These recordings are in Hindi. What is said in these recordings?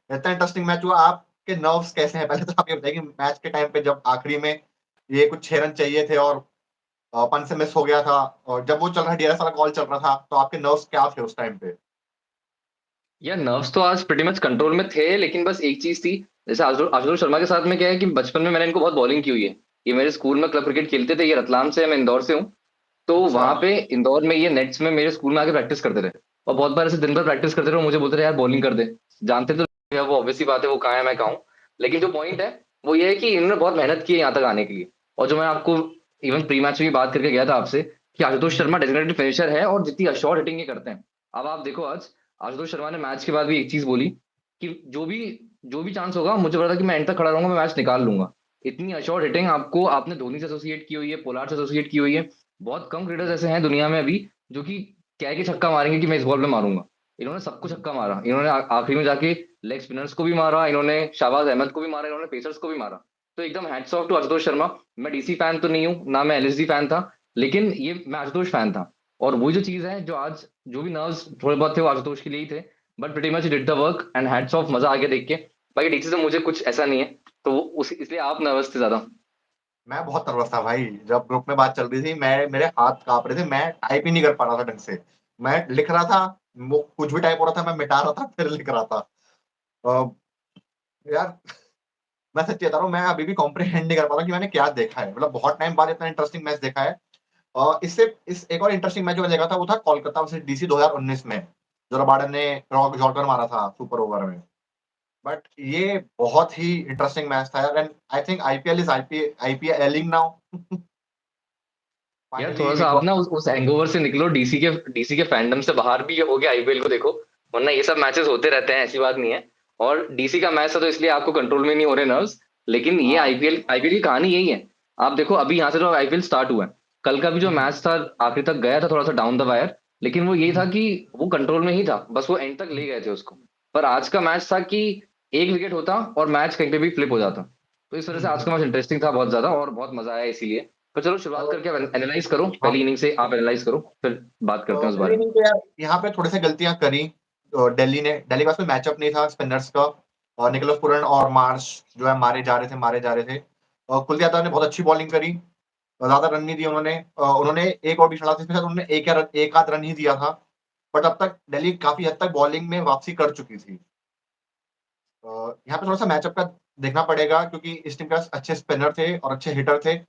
इतना इंटरेस्टिंग मैच हुआ। आपके नर्व्स कैसे हैं? पहले तो आप ये बताइए कि मैच के टाइम पे जब आखिरी में ये कुछ 6 रन चाहिए थे और पंच से मिस हो गया था, और जब वो चल रहा डीआरएस वाला कॉल चल रहा था, तो आपके नर्व्स क्या थे उस टाइम पे? यार नर्व्स तो आज प्रीटी मच कंट्रोल में थे, लेकिन बस एक चीज थी। जैसे आशुतोष शर्मा के साथ में क्या है कि बचपन में मैंने इनको बहुत बॉलिंग की हुई है। ये मेरे स्कूल में क्लब क्रिकेट खेलते थे, ये रतलाम से है, मैं इंदौर से हूँ। तो अच्छा। वहां पे इंदौर में ये नेट्स में मेरे स्कूल में आके प्रैक्टिस करते थे। और बहुत बार ऐसे दिन भर प्रैक्टिस करते रहे, मुझे बोलते रहे यार बॉलिंग कर दे। जानते तो यार, वो ऑब्वियसली बात है, वो कहाँ है मैं कहाँ हूँ। लेकिन जो पॉइंट है वो ये है कि इन्होंने बहुत मेहनत की है यहाँ तक आने के लिए। और जो मैं आपको इवन प्री मैच में भी बात करके गया था आपसे कि आशुतोष शर्मा डेजिग्नेटेड फिनिशर है और जितनी शॉर्ट हिटिंग ये करते हैं। अब आप देखो आज आशुतोष शर्मा ने मैच के बाद भी एक चीज बोली कि जो भी चांस होगा, मुझे पता था कि मैं एंड तक खड़ा रहूंगा, मैं मैच निकाल लूंगा। इतनी अशोर्ड हिटिंग आपको आपने धोनी से एसोसिएट की हुई है, पोलार्ड से एसोसिएट की हुई है। बहुत कम क्रिकेटर्स ऐसे हैं दुनिया में अभी जो कि कह के छक्का मारेंगे कि मैं इस बॉल पे मारूंगा। इन्होंने सबको छक्का मारा, इन्होंने आखिरी में जाके लेग स्पिनर्स को भी मारा, इन्होंने शाहबाज अहमद को भी मारा, इन्होंने पेसर्स को भी मारा। तो एकदम hats off to Ashutosh Sharma. मैं डीसी फैन तो नहीं हूँ ना, मैं एलएसजी फैन था, लेकिन ये मैं आशुतोष फैन था। और वही जो चीज है जो आज जो भी नर्व्स थोड़े बहुत थे वो आशुतोष के लिए ही थे। But pretty much did the work and hats off, मजा आ गया देख के। बाकी डीसी से मुझे कुछ ऐसा नहीं है। तो उस इसलिए आप नर्वस थे ज्यादा। मैं बहुत नर्वस था भाई, जब ग्रुप में बात चल रही थी, मैं मेरे हाथ कांप रहे थे, मैं टाइप ही नहीं कर पा रहा था ढंग से। मैं लिख रहा था, वो कुछ भी टाइप हो रहा था, मैं मिटा रहा था फिर लिख रहा था। अ, यार, मैं सच्ची बता रहा हूँ, मैं अभी भी कॉम्प्रिहेंड नहीं कर पा रहा कि मैंने क्या देखा है। मतलब बहुत टाइम बाद इतना इंटरेस्टिंग मैच देखा है। इससे इस एक और इंटरेस्टिंग मैच जो मैं देखा था वो था कोलकाता वर्सेस डीसी 2019 में, जो रबाडन ने रॉक जॉर्डन मारा था सुपर ओवर में। बट ये बहुत ही इंटरेस्टिंग मैच था यार, and I think IPL is IPL ailing now. यार फाइनली थोड़ा वी सा आप गॉट। ना उस हैंगओवर से निकलो, डीसी के फैंडम से बाहर भी हो गया आईपीएल को देखो। वरना ये सब मैचेस होते रहते हैं, ऐसी बात नहीं है। और डीसी का मैच था तो इसलिए आपको कंट्रोल में नहीं हो रहे नर्व्स। लेकिन ये हाँ। आईपीएल की कहानी यही है। आप देखो अभी यहाँ से जो आईपीएल स्टार्ट हुआ है, कल का भी जो हम्म, मैच था आखिर तक गया था थोड़ा सा डाउन द वायर। लेकिन वो यही था कि वो कंट्रोल में ही था, बस वो एंड तक ले गए थे उसको। पर आज का मैच था कि एक विकेट होता और मैच कहीं पे भी फ्लिप हो जाता। तो इस वजह से आज का हम्म। मैच इंटरेस्टिंग था बहुत ज्यादा और बहुत मजा आया इसीलिए। तो चलो शुरुआत करके आप एनालाइज करो, हाँ। पहली इनिंग से आप एनालाइज करो, फिर बात करते हैं उस पहले बारे में। इनिंग पे यार यहाँ पे थोड़ी सी गलतियां करी। दिल्ली के पास कोई मैचअप नहीं था स्पिनर्स का। निकोलस पुरन और मार्श जो है मारे जा रहे थे। कुलदीप यादव ने बहुत अच्छी बॉलिंग करी। ज्यादा रन नहीं दिए उन्होंने। उन्होंने एक और भी चढ़ा था इसमें, शायद उन्होंने एक आध रन ही दिया था। बट अब तक दिल्ली काफी हद तक बॉलिंग में वापसी कर चुकी थी। यहाँ पे थोड़ा सा मैचअप का देखना पड़ेगा, क्योंकि इस टीम के पास अच्छे स्पिनर थे और अच्छे हिटर थे।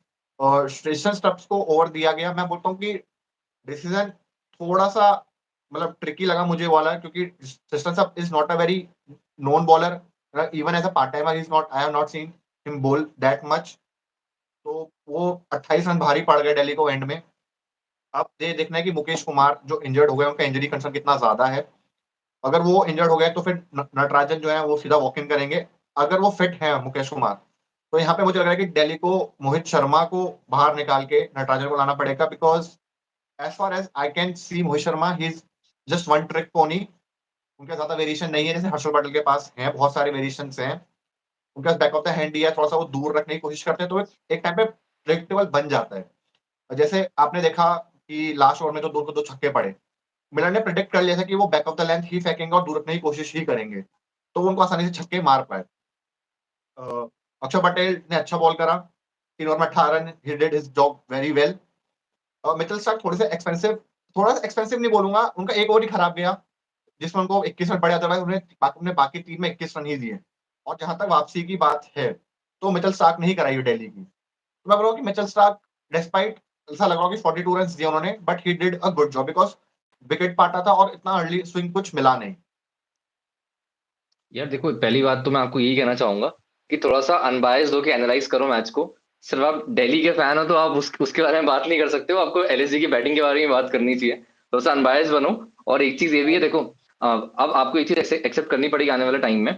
और स्टेशन स्टब्स को ओवर दिया गया। मैं बोलता हूँ कि डिसीजन थोड़ा सा मतलब ट्रिकी लगा मुझे वाला, क्योंकि सिस्टम सब is not a very known bowler. Even as a part timer is not, I have not seen him bowl that much. तो वो 28 रन भारी पड़ गए दिल्ली को एंड में। अब ये देखना है कि मुकेश कुमार जो इंजर्ड हो गए, उनका इंजरी कंसर्न कितना ज्यादा है। अगर वो इंजर्ड हो गए तो फिर नटराजन जो है वो सीधा वॉक इन करेंगे। अगर वो फिट है मुकेश कुमार, तो यहाँ पे मुझे लग रहा है कि दिल्ली को मोहित शर्मा को बाहर निकाल के नटराजन को लाना पड़ेगा, because as far as I can see Mohit Sharma he is just one trick pony. उनके ज्यादा वेरिएशन नहीं है, जैसे हर्षल पटेल के पास हैं, बहुत सारे वेरिएशन हैं। उनके पास बैक ऑफ द हैंड ही है, थोड़ा सा वो दूर रखने की कोशिश करते हैं, तो एक टाइम पे प्रेडिक्टेबल बन जाता है। और जैसे आपने देखा कि लास्ट ओवर में जो दो को दो छक्के पड़े, मिलर ने प्रिडिक्ट कर लिया था कि वो बैक ऑफ द लेंथ ही फेंकेंगे और दूर रखने की कोशिश ही करेंगे, तो वो उनको आसानी से छक्के मार पाए। अक्षर पटेल ने अच्छा बॉल करा, 3 ओवर में 18 run, he did his job very well. Mitchell Starc थोड़े से एक्सपेंसिव, थोड़ा सा एक्सपेंसिव नहीं बोलूंगा, उनका एक ओवर ही खराब गया जिसमें उनको 21 रन पड़े, अदरवाइज उन्हें बाकी 3 में 21 रन ही दिए। और जहां तक वापसी की बात है, तो मिचेल स्टार्क ने ही कराई है दिल्ली की। तो मैं बोलूंगा कि मिचेल स्टार्क, डिस्पाइट ऐसा लग रहा हो कि 42 रन दिए उन्होंने, but he did a good job, because wicket पाटा था और इतना अर्ली स्विंग कुछ मिला नहीं। यार देखो पहली बात तो मैं आपको यही कहना चाहूंगा कि थोड़ा सा अनबायस्ड होकर एनालाइज करो मैच को। सिर्फ आप दिल्ली के फैन हो तो आप उसके बारे में बात नहीं कर सकते हो, आपको एलएसजी की बैटिंग के बारे में बात करनी चाहिए। थोड़ा सा अनबायस्ड बनो। और एक चीज ये भी है देखो, अब आपको एक चीज एक्सेप्ट करनी पड़ेगी आने वाले टाइम में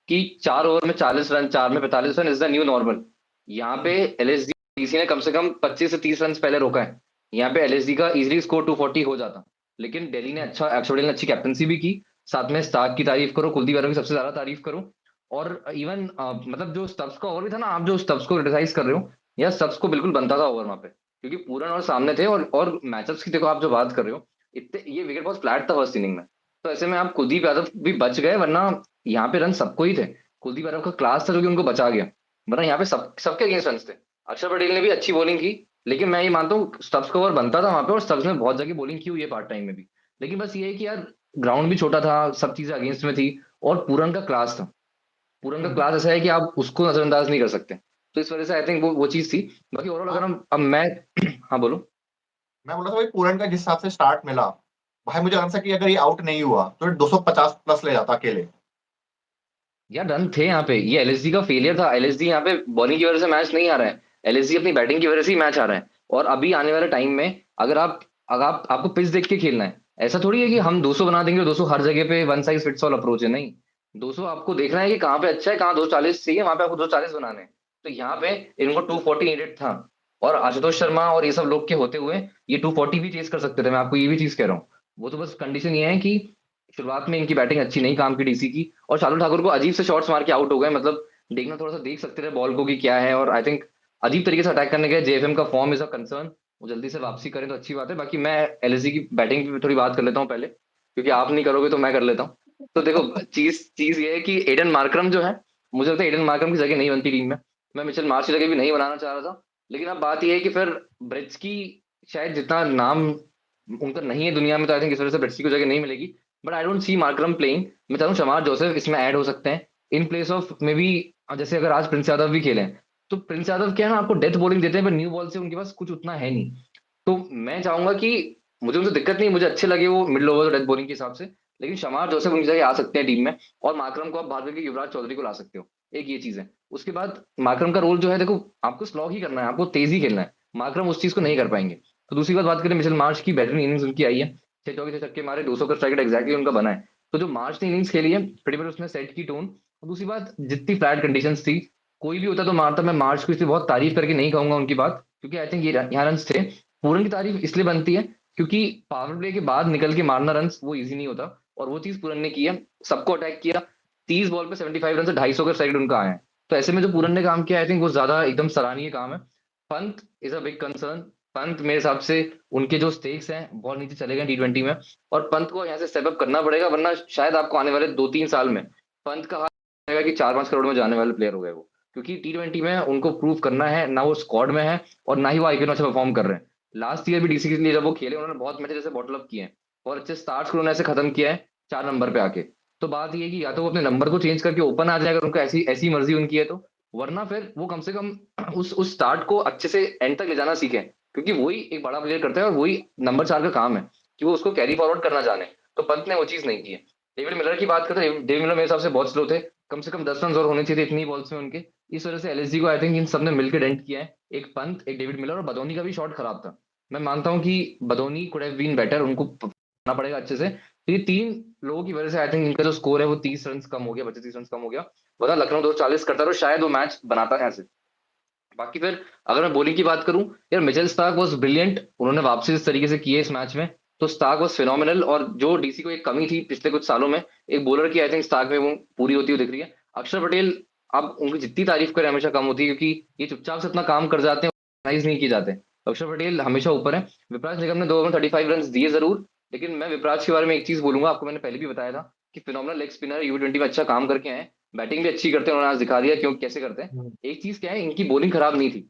कि 4 ओवर में 40 रन, 4 में 45 run is the new normal. यहाँ पे एलएसजी डीसी ने कम से कम 25 से 30 रन पहले रोका है। यहाँ पे एलएसजी का इजीली स्कोर 240 हो जाता। लेकिन दिल्ली ने अच्छा, अक्षर पटेल ने अच्छी कैप्टनसी भी की। साथ में स्टार्क की तारीफ करो, कुलदीप यादव की सबसे ज्यादा तारीफ करो। और इवन मतलब जो स्टब्स का ओवर भी था ना, आप जो स्टब्स को क्रिटिसाइज कर रहे हो, या स्टब्स को बिल्कुल बनता था ओवर वहां पे, क्योंकि पूरन और सामने थे। और मैचअप्स की देखो आप जो बात कर रहे हो, इतने ये विकेट बहुत फ्लैट था फर्स्ट इनिंग में। तो ऐसे में आप कुलदीप यादव भी बच गए, वरना यहाँ पे रन सबको ही थे। कुलदीप यादव का क्लास था जो कि उनको बचा गया, वरना यहाँ पे सबके अगेंस्ट रन थे। अक्षर पटेल ने भी अच्छी बॉलिंग की, लेकिन मैं ये मानता हूँ स्टब्स का ओवर बनता था वहां पे, और स्टब्स ने बहुत जगह बॉलिंग की हुई है पार्ट टाइम में भी। लेकिन बस ये है कि यार ग्राउंड भी छोटा था, सब चीजें अगेंस्ट में थी, और पूरन का क्लास था। पूरन का हम्म। क्लास ऐसा है कि आप उसको नजरअंदाज नहीं कर सकते। तो इस वजह से आई थिंक वो चीज थी। बाकी ओवरऑल अगर हाँ, हम अब मैं हाँ बोलो। मैं बोला था भाई पूरन का जिस हिसाब से स्टार्ट मिला, भाई मुझे लगा था कि अगर ये आउट नहीं हुआ तो 250 प्लस ले जाता अकेले। यार रन थे यहाँ पे, ये एलएसडी का फेलियर था। एलएसडी यहाँ पे बॉलिंग की वजह से मैच नहीं आ रहा है, एलएसडी अपनी बैटिंग की वजह से ही मैच आ रहा है। और अभी आने वाले टाइम में अगर आपको पिच देख के खेलना है, ऐसा थोड़ी है कि हम 200 बना देंगे, 200 हर जगह पे one size fits all approach है, नहीं। 200 आपको देखना है कि कहाँ पे अच्छा है, कहाँ 240 चाहिए, वहां पे आपको 240 बनाने हैं। तो यहाँ पे इनको 240 नीडेड था, और आशुतोष शर्मा और ये सब लोग के होते हुए ये 240 भी चेस कर सकते थे, मैं आपको ये भी चीज कह रहा हूँ। वो तो बस कंडीशन ये है कि शुरुआत में इनकी बैटिंग अच्छी नहीं काम की डीसी की, और शार्दुल ठाकुर को अजीब से शॉट्स मार के आउट हो गए। मतलब देखना थोड़ा सा देख सकते थे बॉल को कि क्या है, और आई थिंक अजीब तरीके से अटैक करने गए। जेएफएम का फॉर्म इज अ कंसर्न, वो जल्दी से वापसी करें तो अच्छी बात है। बाकी मैं एलएसजी की बैटिंग की थोड़ी बात कर लेता हूँ पहले, क्योंकि आप नहीं करोगे तो मैं कर लेता हूँ। तो देखो, चीज चीज ये है कि एडन मार्करम जो है, मुझे लगता है एडन मार्करम की जगह नहीं बनती टीम में। मैं मिचेल मार्श की जगह भी नहीं बनाना चाह रहा था, लेकिन अब बात यह है कि फिर ब्रिज की शायद जितना नाम उनका नहीं है दुनिया में, तो आई थिंक इस वजह से ब्रिज की जगह नहीं मिलेगी। But I don't see Markram playing. मैं चाहता हूँ शमार जोसेफ इसमें ऐड हो सकते हैं in place of may be. जैसे अगर आज प्रिंस यादव भी खेलें, तो प्रिंस यादव क्या है ना, आपको डेथ बॉलिंग देते हैं, पर न्यू बॉल से उनके पास कुछ उतना है नहीं। तो मैं चाहूंगा कि मुझे उनसे दिक्कत नहीं, मुझे अच्छे लगे वो मिडल ओवर डेथ बॉलिंग के हिसाब से, लेकिन शमार जोसेफ उनकी जगह आ सकते हैं टीम में। और मार्करम को आप बाद में युवराज चौधरी को ला सकते हो। एक ये चीज है। उसके बाद मार्करम का रोल जो है, देखो आपको स्लॉग ही करना है, आपको तेजी खेलना है, मार्करम उस चीज को नहीं कर पाएंगे। तो दूसरी बात करें, मिचेल मार्श की बेहतरीन इनिंग्स उनकी आई है, 6 चौके 6 छक्के मारे, 200 का स्ट्राइक रेट एग्जैक्टली उनका बना है। तो जो मार्च ने इनिंग्स खेली है, pretty much उसने सेट की टोन। और दूसरी बात, जितनी फ्लैट कंडीशंस थी, कोई भी होता तो मारता। मैं मार्च को इसलिए बहुत तारीफ करके नहीं कहूंगा उनकी बात, क्योंकि आई थिंक ये यहाँ रन थे। पूरन की तारीफ इसलिए बनती है क्योंकि पावर प्ले के बाद निकल के मारना रन वो इजी नहीं होता, और वो चीज पूरन ने की है। सबको अटैक किया, 30 बॉल पे 75 रन से 250 का स्ट्राइक रेट उनका आया है। तो ऐसे में जो पूरन ने काम किया, आई थिंक वो ज्यादा एकदम सराहनीय काम है। Pant is a big concern. Pant मेरे हिसाब से उनके जो स्टेक्स हैं बहुत नीचे चले गए T20 में, और पंत को यहाँ से स्टेप अप करना पड़ेगा, वरना शायद आपको आने वाले 2-3 साल में पंत का हाल रहेगा कि 4-5 करोड़ में जाने वाले प्लेयर हो गए वो। क्योंकि T20 में उनको प्रूव करना है, ना वो स्क्वाड में है और ना ही वो आईपीएल में अच्छा परफॉर्म कर रहे हैं। लास्ट ईयर भी डीसी के लिए जब वो खेले, उन्होंने बहुत मैच जैसे बॉटल अप किए हैं, और अच्छे स्टार्ट्स को उन्होंने ऐसे खत्म किया है 4 नंबर पे आके। तो बात ये है कि या तो वो अपने नंबर को चेंज करके ओपन आ जाए अगर उनका ऐसी ऐसी मर्जी उनकी है तो, वरना फिर वो कम से कम उस स्टार्ट को अच्छे से एंड तक ले जाना सीखे, क्योंकि वही एक बड़ा प्लेयर करता है, और वही नंबर 4 का काम है कि वो उसको कैरी फॉरवर्ड करना जाने। तो पंत ने वो चीज नहीं की है। डेविड मिलर की बात करते हैं, डेविड मिलर मेरे हिसाब से बहुत स्लो थे, कम से कम 10 रन और होने चाहिए थे इतनी बॉल्स में उनके। इस वजह से एलएसजी को आई थिंक इन सब ने मिलकर डेंट किया है, एक पंत, एक डेविड मिलर, और बदोनी का भी शॉट खराब था। मैं मानता हूँ कि Badoni could have been better, उनको करना पड़ेगा अच्छे से। तो ये 3 लोगों की वजह से आई थिंक इनका जो स्कोर है वो 30 रन कम हो गया, 25-30 रन कम हो गया। वरना लखनऊ 240 करता तो शायद वो मैच बनाता है ऐसे। बाकी फिर अगर मैं बॉलिंग की बात करूं, यार मिचेल स्टार्क वाज ब्रिलियंट, उन्होंने वापसी इस तरीके से की है इस मैच में। तो स्टार्क वाज फिनोमिनल, और जो डीसी को एक कमी थी पिछले कुछ सालों में एक बॉलर की, आई थिंक स्टार्क में वो पूरी होती हुई दिख रही है। अक्षर पटेल, अब उनकी जितनी तारीफ करें हमेशा कम होती है, क्योंकि ये चुपचाप से अपना काम कर जाते हैं, ऑर्गेनाइज नहीं किए जाते। अक्षर पटेल हमेशा ऊपर है। विपराज निगम ने 2 ओवर में 35 रन दिए जरूर, लेकिन मैं विपराज के बारे में एक चीज बोलूंगा आपको, मैंने पहले भी बताया था कि फिनोमिनल लेग स्पिनर, U20 में अच्छा काम करके आए, बैटिंग भी अच्छी करते हैं, उन्होंने आज दिखा दिया क्यों कैसे करते हैं। हम्म। एक चीज क्या है, इनकी बॉलिंग खराब नहीं थी,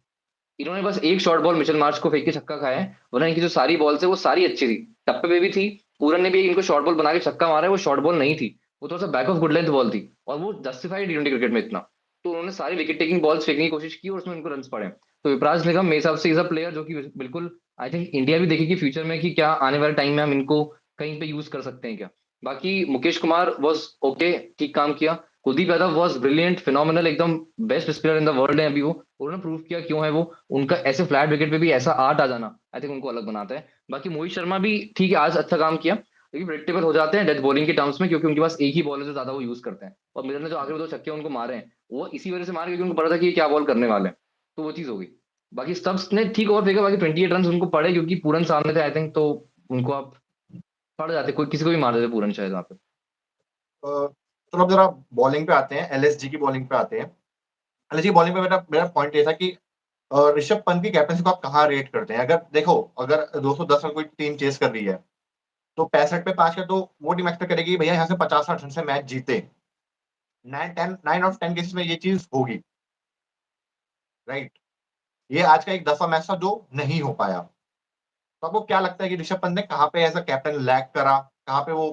इन्होंने बस एक शॉर्ट बॉल मिचेल मार्श को फेंक के छक्का खाया है, वरना इनकी जो सारी बॉल्स है वो सारी अच्छी थी। टप्पे पे भी थी, पूरन ने भी इनको शॉर्ट बॉल बना के छक्का मारा है, वो शॉर्ट बॉल नहीं थी, वो थोड़ा सा back of good length ball थी, और वो जस्टिफाइड T20 क्रिकेट में इतना। तो उन्होंने सारी विकेट टेकिंग बॉल्स फेंकने की कोशिश की, और उसमें उनको रन पड़े। तो विपराज निगम मेरे हिसाब से इज अ प्लेयर जो कि बिल्कुल, आई थिंक इंडिया भी देखेगी फ्यूचर में कि क्या आने वाले टाइम में हम इनको कहीं पे यूज कर सकते हैं क्या। बाकी मुकेश कुमार वॉज ओके, ठीक काम किया। Kuldeep Yadav was brilliant, phenomenal, एकदम best spinner in the world है अभी वो, उन्होंने प्रूव किया क्यों है वो। उनका ऐसे फ्लैट विकेट पे भी ऐसा आर्ट आ जाना आई थिंक उनको अलग बनाता है। बाकी मोहित शर्मा भी ठीक है, आज अच्छा काम किया, लेकिन प्रेडिक्टेबल हो जाते हैं डेथ बॉलिंग के टर्म्स में, क्योंकि उनके पास एक ही बॉल है जो ज्यादा वो यूज करते हैं। और मिलर ने जो आखिरी 2 छक्के उनको मारे हैं, वो इसी वजह से मारे क्योंकि उनको पता था कि ये क्या बॉल करने वाले हैं। तो वो चीज हो गई। बाकी स्टब्स ने ठीक ओवर फेंका, बाकी 28 रन उनको पड़े क्योंकि पूरन सामने थे आई थिंक, तो उनको आप पड़ जाते, कोई किसी को भी मार देते पूरन शायद वहां पे। चलो अब जरा बॉलिंग पे आते हैं, एलएसजी की बॉलिंग पे आते हैं। एलएसजी की बॉलिंग पे मेरा मेरा पॉइंट ये था कि ऋषभ पंत की कैप्टनसी को आप कहाँ रेट करते हैं? अगर देखो, अगर 210 रन कोई टीम चेस कर रही है, तो 65 पे 5 का तो वो टीम एक्सपेक्ट करेगी भैया यहाँ से 50-60 रन से मैच जीते। 9 out of 10 केसेस में ये चीज होगी, राइट। ये आज का एक 10वां मैच था जो नहीं हो पाया। तो आपको क्या लगता है कि ऋषभ पंत ने कहाँ पे एज अ कैप्टन लैग करा, कहाँ पे वो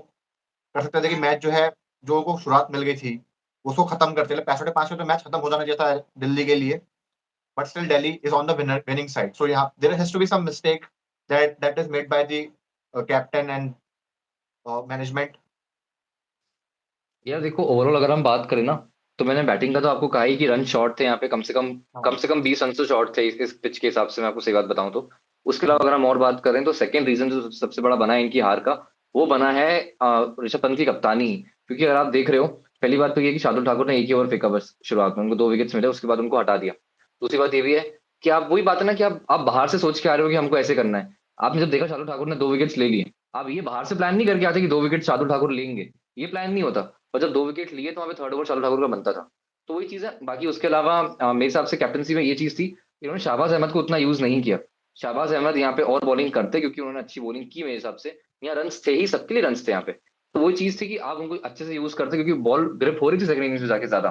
कर सकते थे कि मैच जो है, जो को शुरुआत मिल गई थी उसको खत्म करते, 65 में तो मैच खत्म हो जाना चाहिए था दिल्ली के लिए, but still Delhi is on the winning side. So yeah, there has to be some mistake that is made by the captain and management. यार देखो, ओवरऑल अगर हम बात करें ना, तो मैंने बैटिंग का तो आपको कहा ही कि रन शॉर्ट थे यहाँ पे, कम हाँ, से कम 20 रन तो शॉर्ट थे इस पिच के हिसाब से, मैं आपको सही बात बताऊं तो। उसके अलावा हाँ, अगर हम और बात करें तो सेकंड रीजन जो सबसे बड़ा बना है इनकी हार का, वो बना है ऋषभ पंत की कप्तानी ही। क्योंकि अगर आप देख रहे हो, पहली बात तो ये कि शार्दुल ठाकुर ने एक ही ओवर फेंका बस शुरुआत में, उनको 2 विकेट्स मिले, उसके बाद उनको हटा दिया। दूसरी बात ये भी है कि आप वही बात है ना कि आप बाहर से सोच के आ रहे हो कि हमको ऐसे करना है। आपने जब देखा शार्दुल ठाकुर ने 2 विकेट्स ले लिए, आप ये बाहर से प्लान नहीं करके आते कि 2 विकेट शार्दुल ठाकुर लेंगे, ये प्लान नहीं होता। और जब 2 विकेट लिए तो वहां पे थर्ड ओवर शार्दुल ठाकुर का बनता था। तो वही चीज है। बाकी उसके अलावा मेरे हिसाब से कैप्टनसी में ये चीज थी, इन्होंने शाहबाज अहमद को उतना यूज नहीं किया। शाहबाज अहमद यहाँ पे और बॉलिंग करते, क्योंकि उन्होंने अच्छी बॉलिंग की मेरे हिसाब से। यहाँ रन्स थे ही, सबके लिए रन्स थे यहाँ पे। तो वही चीज थी कि आप उनको अच्छे से यूज करते, क्योंकि बॉल ग्रिप हो रही थी सेकंड इनिंग्स में जाके ज्यादा,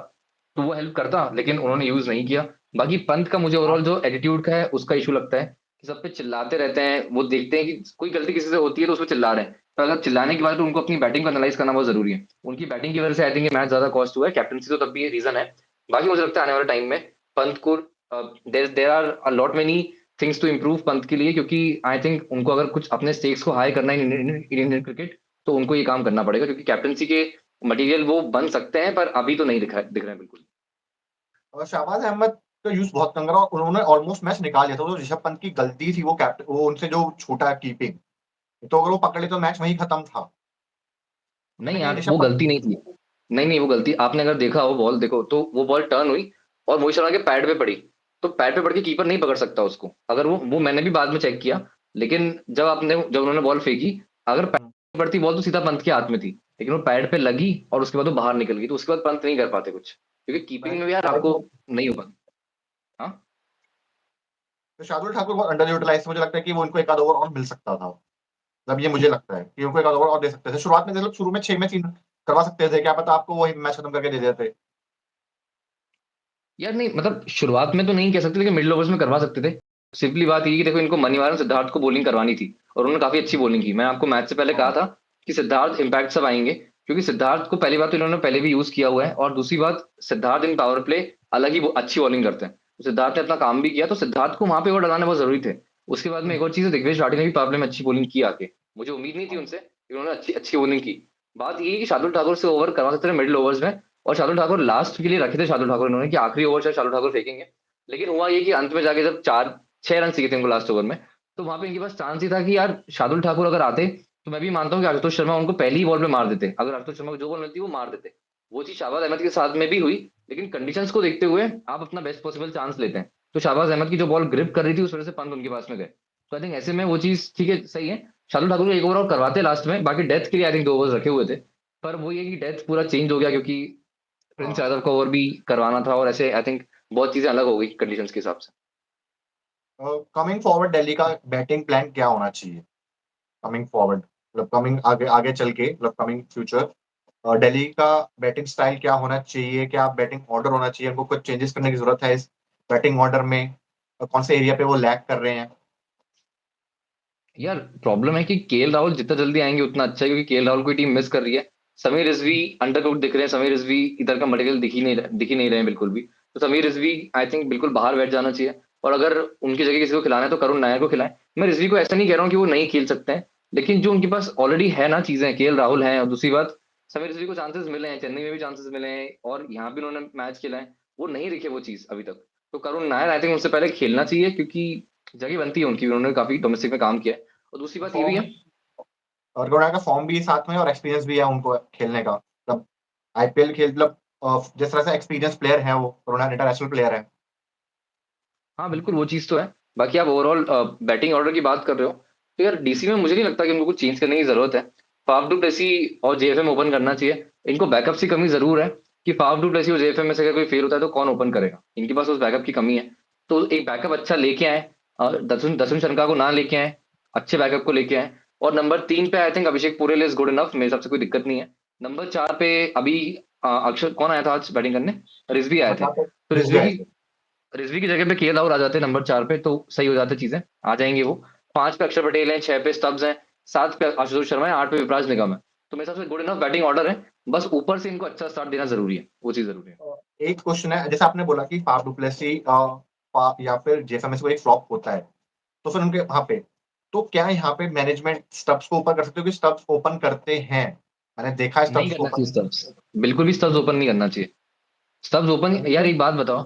तो वो हेल्प करता, लेकिन उन्होंने यूज नहीं किया। बाकी पंत का मुझे ओवरऑल जो एटीट्यूड का है उसका इशू लगता है, कि सब पे चिल्लाते रहते हैं। वो देखते हैं कि कोई गलती किसी से होती है तो उस पर चिल्ला रहे हैं, तो अगर चिल्लाने की बात है तो उनको अपनी बैटिंग को एनालाइज करना बहुत जरूरी है। उनकी बैटिंग की वजह से आई थिंक ये मैच ज्यादा कॉस्ट हुआ है, कैप्टनसी तो तब भी रीजन है। बाकी मुझे लगता है आने वाले टाइम में पंत को there are a lot many things to improve Pant के लिए, क्योंकि आई थिंक उनको अगर कुछ अपने स्टेक्स को हाई करना है इंडियन क्रिकेट, तो उनको ये काम करना पड़ेगा, क्योंकि कैप्टनसी के मटेरियल वो बन सकते हैं, पर अभी तो नहीं दिख रहे हैं बिल्कुल। और शाहबाज अहमद का यूज बहुत कम करा और उन्होंने ऑलमोस्ट मैच निकाल लिया था। तो ऋषभ पंत की गलती थी, वो कैप्टन, वो उनसे जो छूटा कीपिंग, तो अगर वो पकड़ ले तो मैच वहीं खत्म था। नहीं नहीं, यार, ऋषभ वो पंत। गलती नहीं थी। नहीं नहीं, वो गलती आपने अगर देखा हो, बॉल देखो तो वो बॉल टर्न हुई और मोहित शर्मा के पैड पे पड़ी। तो पैड पे पड़ के कीपर नहीं पकड़ सकता उसको, अगर वो मैंने भी बाद में चेक किया। लेकिन जब उन्होंने बॉल फेंकी, अगर पैड पे पड़ती बॉल तो सीधा पंत के हाथ में थी, लेकिन वो पैड पे लगी और उसके बाद वो बाहर निकल गई, तो उसके बाद पंत नहीं कर पाते कुछ, क्योंकि कीपिंग में भी यार आपको नहीं हो पाता। हाँ। तो शार्दुल ठाकुर बहुत अंडर यूटिलाइज, मुझे लगता है कि वो उनको एक आध ओवर और मिल सकता था। मतलब ये मुझे लगता है कि उनको एक आध ओवर और दे सकते थे शुरुआत में, मतलब शुरू में 6 में 3 करवा सकते थे, क्या पता आपको वही मैच खत्म करके दे देते। यार नहीं, मतलब शुरुआत में तो नहीं कह सकते, लेकिन मिडिल ओवर्स में करवा सकते थे। सिंपली बात ये कि देखो, इनको मनीवारन सिद्धार्थ को बॉलिंग करवानी थी, और उन्होंने काफी अच्छी बॉलिंग की। मैं आपको मैच से पहले कहा हाँ, था कि सिद्धार्थ इम्पैक्ट सब आएंगे, क्योंकि सिद्धार्थ को पहली बात तो इन्होंने पहले भी यूज किया हुआ है, और दूसरी बात सिद्धार्थ इन पावर प्ले अलग ही अच्छी बॉलिंग करते हैं। तो सिद्धार्थ ने अपना काम भी किया, तो सिद्धार्थ को वहां पे और डलाने बहुत जरूरी थे। उसके बाद में एक और चीज है, दिग्विजय राठी ने भी पावर प्ले में अच्छी बॉलिंग की आके। मुझे उम्मीद नहीं थी हाँ। उनसे कि उन्होंने अच्छी अच्छी बॉलिंग की। बात ये है कि शार्दुल ठाकुर से ओवर करवा सकते थे मिडिल ओवर्स में, और शार्दुल ठाकुर लास्ट के लिए रखे थे शार्दुल ठाकुर इन्होंने, कि आखिरी ओवर शायद शार्दुल ठाकुर फेंकेंगे। लेकिन हुआ ये कि अंत में जाके जब 4-6 रन चाहिए थे इनको लास्ट ओवर में, तो वहां पे इनके पास चांस ही था कि यार शार्दुल ठाकुर अगर आते, तो मैं भी मानता हूँ कि आशुतोष शर्मा उनको पहली ही बॉल पे मार देते। अगर आशुतोष शर्मा को जो बॉल मिलती वो मार देते। वो चीज शाहबाज अहमद के साथ में भी हुई, लेकिन कंडीशंस को देखते हुए आप अपना बेस्ट पॉसिबल चांस लेते हैं। तो शाहबाज अहमद की जो बॉल ग्रिप कर रही थी, उस वजह से पंत उनके पास में गए। तो आई थिंक ऐसे में वो चीज ठीक है, सही है। शार्दुल ठाकुर को एक ओवर और करवाते लास्ट में, बाकी डेथ के लिए आई थिंक 2 ओवर्स रखे हुए थे। पर वो ये कि डेथ पूरा चेंज हो गया, क्योंकि प्रिंस हाँ। यादव को ओवर भी करवाना था, और ऐसे आई थिंक बहुत चीजें अलग हो गई कंडीशंस के हिसाब से। कमिंग फॉरवर्ड दिल्ली का बैटिंग प्लान क्या होना चाहिए? कमिंग फॉरवर्ड, मतलब कमिंग आगे आगे चल के, मतलब कमिंग फ्यूचर, दिल्ली का बैटिंग स्टाइल क्या होना चाहिए? क्या बैटिंग ऑर्डर होना चाहिए? उनको कुछ चेंजेस करने की जरूरत है इस बैटिंग ऑर्डर में? कौन से एरिया पे वो लैग कर रहे हैं? यार प्रॉब्लम है कि केएल राहुल जितना जल्दी आएंगे उतना अच्छा है, क्योंकि केएल राहुल की टीम मिस कर रही है। समीर रिजवी अंडरकुक दिख रहे हैं, समीर रिजवी इधर का मटेरियल दिख ही नहीं रहे हैं बिल्कुल भी। तो समीर रिजवी आई थिंक बिल्कुल बाहर बैठ जाना चाहिए, और अगर उनकी जगह किसी को खिलाना है तो करुण नायर को खिलाएं। मैं रिजवी को ऐसा नहीं कह रहा हूँ कि वो नहीं खेल सकते हैं, लेकिन जो उनके पास ऑलरेडी है ना चीजें, केएल राहुल है, और दूसरी बात समीर रिजवी को चांसेस मिले हैं, चेन्नई में भी चांसेस मिले हैं, और यहाँ भी उन्होंने मैच खेला है, वो नहीं दिखे वो चीज अभी तक। तो करुण नायर आई थिंक उनसे पहले खेलना चाहिए, क्योंकि जगह बनती है उनकी, उन्होंने काफी डोमेस्टिक में काम किया है। और दूसरी बात ये भी फॉर्म, है। और गौड़ा का फॉर्म भी साथ में और एक्सपीरियंस भी है उनको खेलने का, मतलब आईपीएल खेल, मतलब जिस तरह से एक्सपीरियंस प्लेयर है वो, करुणा इंटरनेशनल प्लेयर है। हाँ बिल्कुल, वो चीज तो है। बाकी आप ओवरऑल बैटिंग ऑर्डर की बात कर रहे हो, तो यार डीसी में मुझे नहीं लगता कि उनको कुछ चेंज करने की जरूरत है। फाफ डू प्लेसी और जेएफएम ओपन करना चाहिए। इनको बैकअप की कमी जरूर है, कि फाफ डू प्लेसी और जेएफएम में से अगर कोई फेल होता है तो कौन ओपन करेगा, इनके पास उस बैकअप की कमी है। तो एक बैकअप अच्छा लेके आए, और दसुन दसुन शनका को ना लेके आए, अच्छे बैकअप को लेके आए। और नंबर 3 पे आई थिंक अभिषेक पुरेल इज गुड इनफ, मेरे हिसाब से कोई दिक्कत नहीं है। नंबर 4 पे अभी अक्षर कौन आया था आज बैटिंग करने? रिजवी आए थे। जहाँ पे तो रिजवी आए थे। रिजवी की जगह पे केएल राहुल आ जाते हैं नंबर 4 पे, तो सही हो जाते चीजें, आ जाएंगे वो। 5 पे अक्षर पटेल हैं, 6 पे स्टब्स हैं, 7 पे आशुतोष शर्मा है, 8 पे विपराज निगम है। तो मेरे हिसाब से गुड इनफ बैटिंग ऑर्डर है। बस ऊपर से इनको अच्छा स्टार्ट देना जरूरी है, वो चीज जरूरी है। एक क्वेश्चन है, जैसे आपने बोला कि फाफ डुप्लेसी या फिर जेसन में से कोई एक फ्लॉप होता है, तो फिर उनके वहां पे, तो क्या यहाँ पे मैनेजमेंट स्टब्स को ओपन कर सकते हो कि स्टब्स ओपन करते हैं? मैंने देखा है नहीं स्टब्स को करना ओपन। चाहिए स्टब्स, बिल्कुल भी स्टब्स ओपन नहीं करना चाहिए। स्टब्स ओपन, यार एक बात बताओ,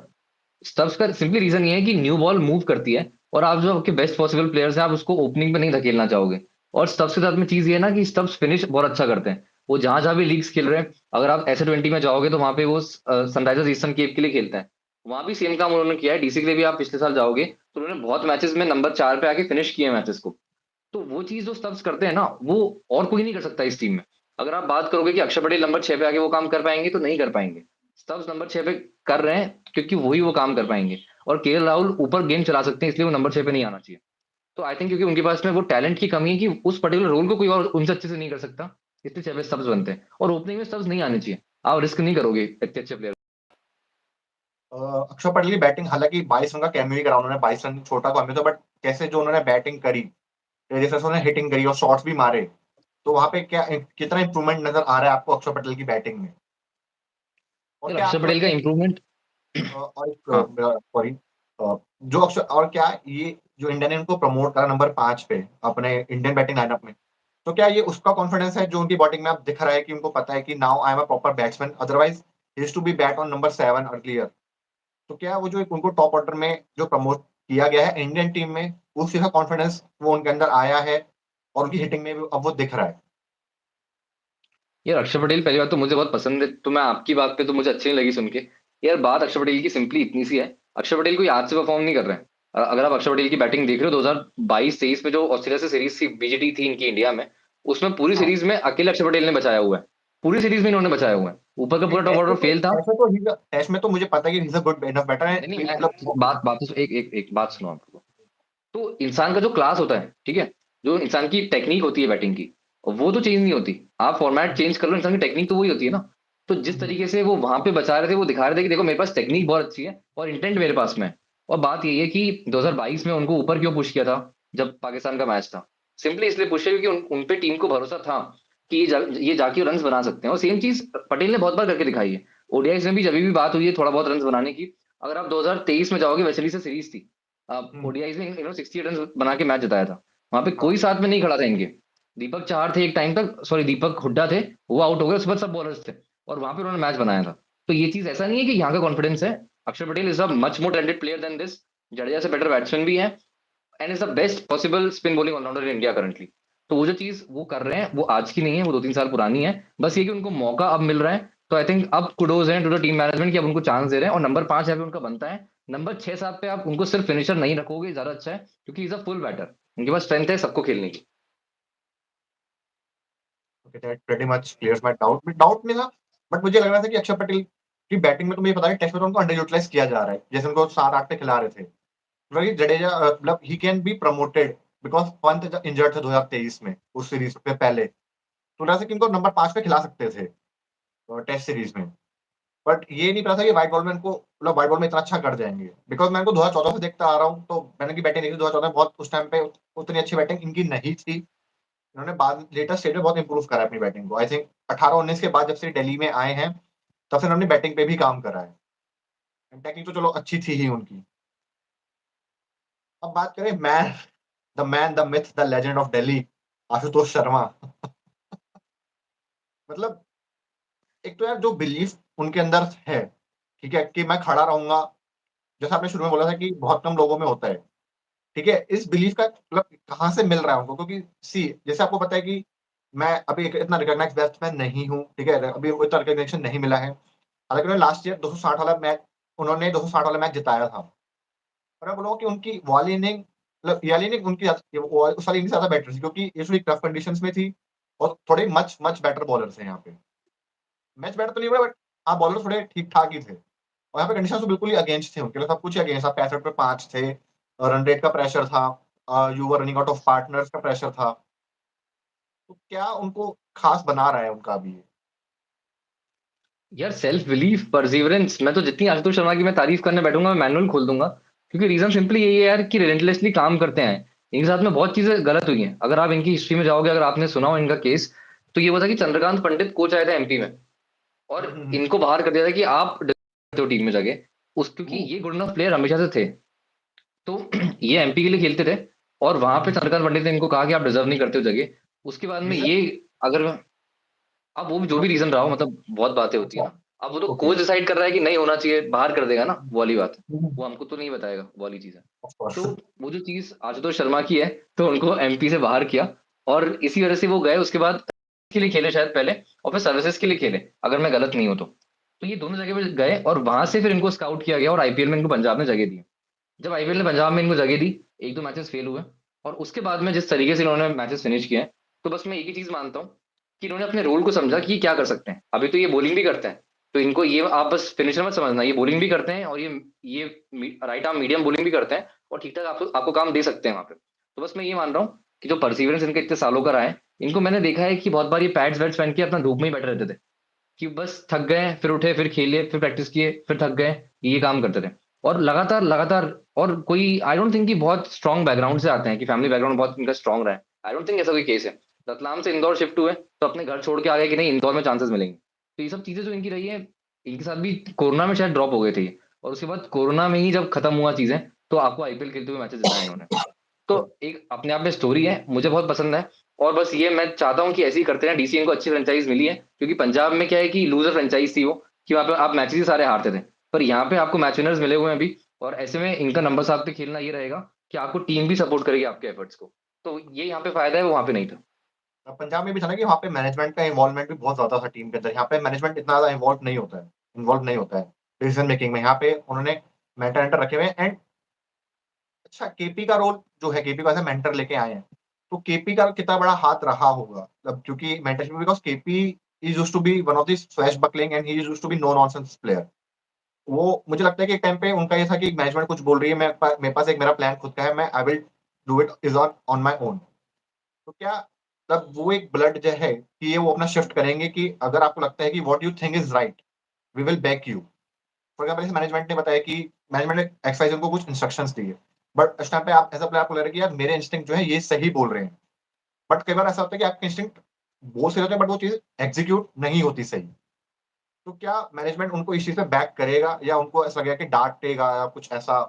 स्टब्स का सिंपली रीजन ये है कि न्यू बॉल मूव करती है, और आप जो आपके बेस्ट पॉसिबल प्लेयर्स हैं आप उसको ओपनिंग पे नहीं धकेलना चाहोगे। और स्टब्स के साथ में चीज ये है ना कि स्टब्स फिनिश बहुत अच्छा करते हैं। वो जहां जहां भी लीग्स खेल रहे हैं, अगर आप ऐसे 20 में जाओगे तो वहां पे वो सनराइजर्स ईस्टर्न केप के लिए खेलते हैं। वहां भी सेम काम उन्होंने किया है, डीसी के लिए भी आप पिछले साल जाओगे तो उन्होंने बहुत मैचेस में नंबर 4 पे आके फिनिश किए मैचेस को। तो वो चीज जो स्टब्स करते हैं ना, वो और कोई नहीं कर सकता इस टीम में। अगर आप बात करोगे कि अक्षर पटेल नंबर 6 पे आके वो काम कर पाएंगे, तो नहीं कर पाएंगे। स्टब्स नंबर 6 पे कर रहे हैं क्योंकि वही वो काम कर पाएंगे। और केएल राहुल ऊपर गेम चला सकते हैं, इसलिए वो नंबर 6 पे नहीं आना चाहिए। तो आई थिंक क्योंकि उनके पास में वो टैलेंट की कमी है कि उस पर्टिकुलर रोल को कोई और उनसे अच्छे से नहीं कर सकता, इसलिए 6 पे स्टब्स बनते हैं। और ओपनिंग में स्टब्स नहीं आने चाहिए, आप रिस्क नहीं करोगे इतने अच्छे प्लेयर। अक्षर पटेल की बैटिंग, हालांकि 22 रन का कैम्यू ही करा उन्होंने, 22 रन छोटा कैम्यू था, बट कैसे जो उन्होंने बैटिंग करी, जैसे उन्होंने हिटिंग करी और शॉट्स भी मारे, तो वहां पे क्या कितना इंप्रूवमेंट नजर आ रहा है आपको अक्षर पटेल की बैटिंग में? और यार क्या अक्षर आपको पटेल का लगता है कि इंप्रूवमेंट। और हाँ। सॉरी, जो अक्षर, और क्या ये जो इंडिया ने उनको प्रमोट करा नंबर 5 पे अपने इंडियन बैटिंग लाइनअप में, तो क्या ये उसका कॉन्फिडेंस है जो उनकी बॉटिंग में अब दिख रहा है कि उनको पता है कि now I am a proper batsman, otherwise used to be bat on number 7 earlier? तो क्या वो जो एक उनको टॉप ऑर्डर में जो प्रमोट किया गया है इंडियन टीम में, उस चीज का कॉन्फिडेंस वो उनके अंदर आया है और उनकी हिटिंग में भी अब वो दिख रहा है? यार अक्षर पटेल पहली बात तो मुझे बहुत पसंद है, तो मैं आपकी बात पे तो मुझे अच्छी नहीं लगी सुन के। यार बात अक्षर पटेल की सिंपली इतनी सी है, अक्षर पटेल कोई आज से परफॉर्म नहीं कर रहे हैं। अगर आप अक्षर पटेल की बैटिंग देख रहे हो 2022-23 में जो ऑस्ट्रेलिया से सीरीज थी, बीजीटी थी इनकी इंडिया में, उसमें पूरी हाँ, सीरीज में अकेले अक्षर पटेल ने बचाया हुआ है। पूरी सीरीज में इन्होंने बचाया हुआ है, ऊपर का नहीं, पूरा टॉप ऑर्डर फेल था। टेस्ट में तो मुझे पता है कि is a good enough batter है, नहीं नहीं, मैं मतलब। बात बात तो एक एक एक बात सुनो आपको। तो इंसान का जो क्लास होता है, ठीक है, जो इंसान की टेक्निक होती है बैटिंग की, वो तो चेंज नहीं होती। आप फॉर्मेट चेंज कर लो, इंसान की टेक्निक तो वही होती है ना। तो जिस तरीके से वो वहां पे बचा रहे थे, वो दिखा रहे थे कि देखो मेरे पास टेक्निक बहुत अच्छी है और इंटेंट मेरे पास में है। और बात यही है कि 2022 में उनको ऊपर क्यों पुश किया था जब पाकिस्तान का मैच था? सिंपली इसलिए पुश किया क्योंकि उन पे टीम को भरोसा था कि ये जाके रन बना सकते हैं। और सेम चीज पटेल ने बहुत बार करके दिखाई है। ओडीआई में भी जब भी बात हुई है थोड़ा बहुत रन बनाने की, अगर आप 2023 में जाओगे, वेस्ट इंडीज से सीरीज थी, ओडीआई में 68 रन बना के मैच जिताया था। वहां पे हाँ, कोई साथ में नहीं खड़ा था इनके। दीपक चाहर थे एक टाइम तक, सॉरी दीपक हुड्डा थे, वो आउट हो गए, उसके बाद सब बॉलर्स थे, और वहां पे उन्होंने मैच बनाया था। तो ये चीज ऐसा नहीं है कि यहाँ का कॉन्फिडेंस है। Akshar Patel is a much more talented player than this. Jadeja से बेटर बैट्समैन भी है, and is the best possible spin bowling all rounder in India currently. तो वो जो चीज वो कर रहे हैं वो आज की नहीं है, वो 2-3 साल पुरानी है। बस ये कि उनको मौका अब मिल रहा है। तो आई थिंक अब कुडोज है टू द टीम मैनेजमेंट कि अब उनको चांस दे रहे हैं, और नंबर 5 यहाँ पे उनका बनता है। नंबर 6-7 पे आप उनको सिर्फ फिनिशर नहीं रखोगे ज्यादा अच्छा है, क्योंकि इज अ फुल बैटर, उनके पास स्ट्रेंथ है सबको खेलने की। Okay, that pretty much clears my doubt में था। बट मुझे लग रहा था कि अक्षर पटेल की बैटिंग में, तो मुझे पता है टेस्ट में तो उनको अंडर यूटिलाइज किया जा रहा है, जैसे उनको 7-8 पे खिला रहे थे। मतलब जडेजा, मतलब he can be promoted because Pant injured थे 2023 में उस सीरीज पे पहले, तो लगा था कि इनको नंबर 5 पे खिला सकते थे टेस्ट सीरीज में। बट ये नहीं पता था कि व्हाइट बॉल में इनको, मतलब व्हाइट बॉल में इतना अच्छा कर जाएंगे, बिकॉज मैं इनको 2014 से देखता आ रहा हूँ, तो मैंने की बैटिंग देखी 2014 में, बहुत उस टाइम पे उतनी अच्छी बैटिंग इनकी नहीं थी। इन्होंने बाद लेटेस्ट स्टेज में बहुत इंप्रूव करा है अपनी बैटिंग को, आई थिंक 18-19 के बाद जब से दिल्ली में आए हैं, तब से इन्होंने बैटिंग पे भी काम करा है। टेक्निक तो चलो अच्छी थी ही उनकी। अब बात करें man the myth the legend of Delhi, Ashutosh Sharma. मतलब एक तो यार जो बिलीफ उनके अंदर है, ठीक है, कि मैं खड़ा रहूंगा, जैसा आपने शुरू में बोला था कि बहुत कम लोगों में होता है, ठीक है, इस बिलीफ का मतलब कहाँ से मिल रहा है उनको? क्योंकि सी, जैसे आपको पता है कि मैं अभी इतना रिकॉग्नाइज बैट्समैन नहीं हूँ, ठीक है, अभी इतना रिकॉग्निशन नहीं मिला है। हालांकि उन्होंने लास्ट ईयर 260 वाला मैच, उन्होंने 260 वाला मैच जिताया था। पर मैं बोलूँगा कि उनकी वाली इनिंग, मतलब ये वाली इनिंग उनकी उस वाली इनिंग ज्यादा बेटर थी, क्योंकि ये थोड़ी टफ कंडीशंस में थी और थोड़े मच मच बेटर बॉलर्स हैं यहाँ पे। मैच बेटर तो नहीं हुआ, बट हाँ, बॉलर थोड़े ठीक ठाक ही थे, और यहाँ पे कंडीशन तो बिल्कुल ही अगेंस्ट थे उनके लिए, सब कुछ ही अगेंस्ट था। 65 पे 5 थे, रन रेट का प्रेशर था, you were running out of partners का प्रेशर था। तो क्या उनको खास बना रहा है उनका भी ये? यार सेल्फ बिलीफ, परसिवरेंस, मैं तो जितनी आशुतोष शर्मा की मैं तारीफ करने बैठूंगा मैं मैनुअल खोल दूंगा। क्योंकि रीजन सिंपली यही है यार कि रिलेंटलेसली काम करते हैं। इनके साथ में बहुत चीजें गलत हुई हैं, अगर आप इनकी हिस्ट्री में जाओगे, अगर आपने सुना हो इनका केस, तो ये हुआ था कि चंद्रकांत पंडित कोच आए थे एमपी में, और हम्म। इनको बाहर कर दिया था कि आप deserve करते हो टीम में जगह, उस क्योंकि हम्म। ये गुड इनफ प्लेयर हमेशा से थे। तो ये एमपी के लिए खेलते थे, और वहां पे चंद्रकांत पंडित ने इनको कहा कि आप डिजर्व नहीं करते हो जगह। उसके बाद में रीजन। ये, अगर, अब वो भी जो भी रीजन रहा हो, मतलब बहुत बातें होती है अच्छा। ना। अब वो तो ओके। कोच डिसाइड कर रहा है कि नहीं होना चाहिए, बाहर कर देगा ना, वो वाली बात है। वो हमको तो नहीं बताएगा, वो वाली चीज है। Of course. तो वो जो चीज आशुतोष शर्मा की है, तो उनको एमपी से बाहर किया, और इसी वजह से वो गए उसके बाद के लिए खेले शायद पहले, और फिर सर्विसेज के लिए खेले, अगर मैं गलत नहीं हूं तो ये दोनों जगह पे गए, और वहां से फिर इनको स्काउट किया गया, और आईपीएल में इनको पंजाब ने जगह दी। जब आईपीएल ने पंजाब में इनको जगह दी, एक दो मैचेस फेल हुए, और उसके बाद में जिस तरीके से इन्होंने मैचेस फिनिश किए हैं, तो बस मैं एक ही चीज मानता हूँ कि इन्होंने अपने रोल को समझा कि ये क्या कर सकते हैं। अभी तो ये बॉलिंग भी करते हैं, तो इनको ये आप बस फिनिशर मत समझना, ये बॉलिंग भी करते हैं, और ये राइट आर्म मीडियम बॉलिंग भी करते हैं, और ठीक ठाक आपको काम दे सकते हैं वहां पे। तो बस मैं ये मान रहा हूँ कि जो परसिवरेंस इनके इतने सालों का रहा है, इनको मैंने देखा है कि बहुत बार ये पैड्स वैड्स पहन के अपना धूप में ही बैठे रहते थे, कि बस थक गए फिर उठे फिर खेले फिर प्रैक्टिस किए फिर थक गए, ये काम करते थे, और लगातार लगातार। और कोई आई डोंट थिंक कि बहुत स्ट्रॉन्ग बैकग्राउंड से आते हैं, कि फैमिली बैकग्राउंड बहुत इनका स्ट्रॉन्ग रहा है, आई डोंट थिंक ऐसा कोई केस है। रतलाम से इंदौर शिफ्ट हुए तो अपने घर छोड़ के आ गए कि नहीं इंदौर में चांसेस मिलेंगे। तो ये सब चीजें जो इनकी रही है, इनके साथ भी कोरोना में शायद ड्रॉप हो गए थे ये, और उसके बाद कोरोना में ही जब खत्म हुआ चीजें, तो आपको आईपीएल खेलते हुए मैचेस जिताए इन्होंने। तो एक अपने आप में स्टोरी है, मुझे बहुत पसंद है। और बस ये मैं चाहता हूँ कि ऐसे ही करते रहें, डीसीएन को अच्छी फ्रेंचाइज मिली है, क्योंकि पंजाब में क्या है कि लूजर फ्रेंचाइज थी वो, कि वहाँ पे आप मैचेस ही सारे हारते थे। पर यहाँ पे आपको मैच विनर्स मिले हुए हैं अभी, और ऐसे में इनका नंबर 7 पे खेलना ये रहेगा कि आपको टीम भी सपोर्ट करेगी आपके एफर्ट्स को। तो ये यहाँ पे फायदा है, वो वहाँ पे नहीं था। पंजाब में भी था ना कि वहाँ पे मैनेजमेंट का इन्वॉल्वमेंट भी बहुत ज्यादा था टीम के अंदर। यहाँ पे मैनेजमेंट इतना ज्यादा इन्वॉल्व नहीं होता है डिसीजन मेकिंग में। यहाँ पे उन्होंने मेंटर एंटर रखे हुए हैं। एंड अच्छा, केपी का रोल जो है, केपी को ऐसे मेंटर लेके आए हैं, तो केपी का कितना बड़ा हाथ रहा होगा, मतलब क्योंकि mentorship, because KP is used to be one of the swashbuckling and he is used to be no nonsense player. वो मुझे लगता है कि एक टाइम पे उनका ये था कि मैनेजमेंट कुछ बोल रही है, मेरे पास एक मेरा प्लान खुद का है, मैं I will do it is on on my own. तो क्या तब वो एक ब्लड जो है कि ये वो अपना शिफ्ट करेंगे कि अगर आपको लगता है कि what you think is right, we will back you. For example management ने बताया कि मैनेजमेंट ने एक्सरसाइज उनको कुछ इंस्ट्रक्शंस दी है, बट उस टाइम पे आप एज अ प्लेयर आपको लग रहा है कि यार मेरे इंस्टिंक्ट जो है ये सही बोल रहे हैं। बट कई बार ऐसा होता है कि आपके इंस्टिंक्ट वो सही होते हैं, बट वो चीज एग्जीक्यूट नहीं होती सही। तो क्या मैनेजमेंट उनको इस चीज पे बैक करेगा, या उनको ऐसा लगेगा कि डांटेगा, या कुछ ऐसा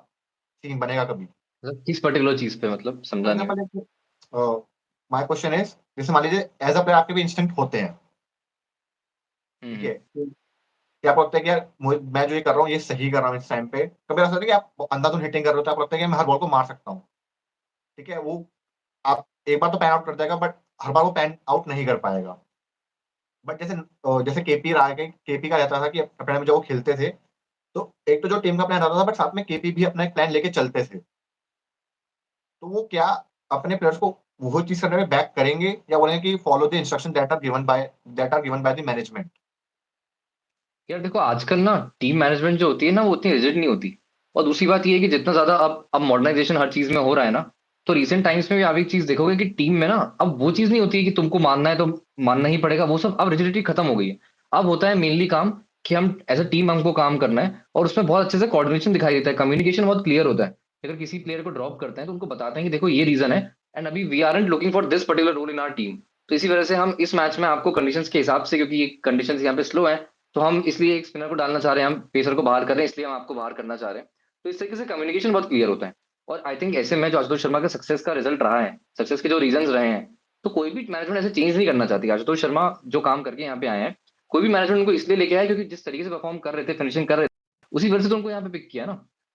सीन बनेगा कभी? मतलब किस पर्टिकुलर चीज पे, मतलब फॉर समझा नहीं मैं। एग्जाम्पल माय क्वेश्चन इज, जैसे मान लीजिए एज अ प्लेयर आपके भी इंस्टिंक्ट होते हैं, ठीक हम्म। है, कि आपको लगता है कि यार मैं जो ये कर रहा हूँ ये सही कर रहा हूँ इस टाइम पे। कभी ऐसा होता है कि आप अंधाधुन हिटिंग कर रहे हो, तो आपको लगता है कि मैं हर बॉल को मार सकता हूँ, ठीक है, वो आप एक बार तो पैन आउट कर जाएगा, बट हर बार वो पैन आउट नहीं कर पाएगा। बट जैसे केपी रहा है, केपी का रहता था कि अपने में जब वो खेलते थे, तो एक तो जो टीम का प्लान रहता था, बट साथ में केपी भी अपना एक प्लान लेके चलते थे। तो वो क्या अपने प्लेयर्स को वो चीज करने में बैक करेंगे, या बोलेंगे कि follow the instruction that are given by the management? यार देखो आजकल ना टीम मैनेजमेंट जो होती है ना, वो उतनी रिजिड नहीं होती। और दूसरी बात ये है कि जितना ज्यादा अब मॉडर्नाइजेशन हर चीज में हो रहा है ना, तो रिसेंट टाइम्स में भी आप एक चीज देखोगे कि टीम में ना अब वो चीज नहीं होती है कि तुमको मानना है तो मानना ही पड़ेगा, वो सब अब रिजिडिटी खत्म हो गई है। अब होता है मेनली काम कि हम एज अ टीम हमको काम करना है, और उसमें बहुत अच्छे से कोऑर्डिनेशन दिखाई देता है, कम्युनिकेशन बहुत क्लियर होता है। अगर किसी प्लेयर को ड्रॉप करते हैं तो उनको बताते हैं कि देखो ये रीजन है, एंड अभी we are looking for this particular role in our team. तो इसी वजह से हम इस मैच में आपको कंडीशंस के हिसाब से, क्योंकि ये कंडीशंस यहाँ पे स्लो है, तो हम इसलिए एक स्पिनर को डालना चाह रहे हैं, हम पेसर को बाहर कर रहे हैं, इसलिए हम आपको बाहर करना चाह रहे हैं। तो इस तरीके से कम्युनिकेशन बहुत क्लियर होता है। और आई थिंक ऐसे में जो आशुतोष शर्मा के सक्सेस का रिजल्ट रहा है, सक्सेस के जो रीजन रहे हैं, तो कोई भी मैनेजमेंट ऐसे चेंज नहीं करना चाहती। आशुतोष शर्मा जो काम करके यहाँ पे आए हैं, कोई भी मैनेजमेंट उनको इसलिए लेके आया क्योंकि जिस तरीके से परफॉर्म कर रहे थे, फिनिशिंग कर रहे थे, उसी वजह से तो उनको यहाँ पे पिक किया ना।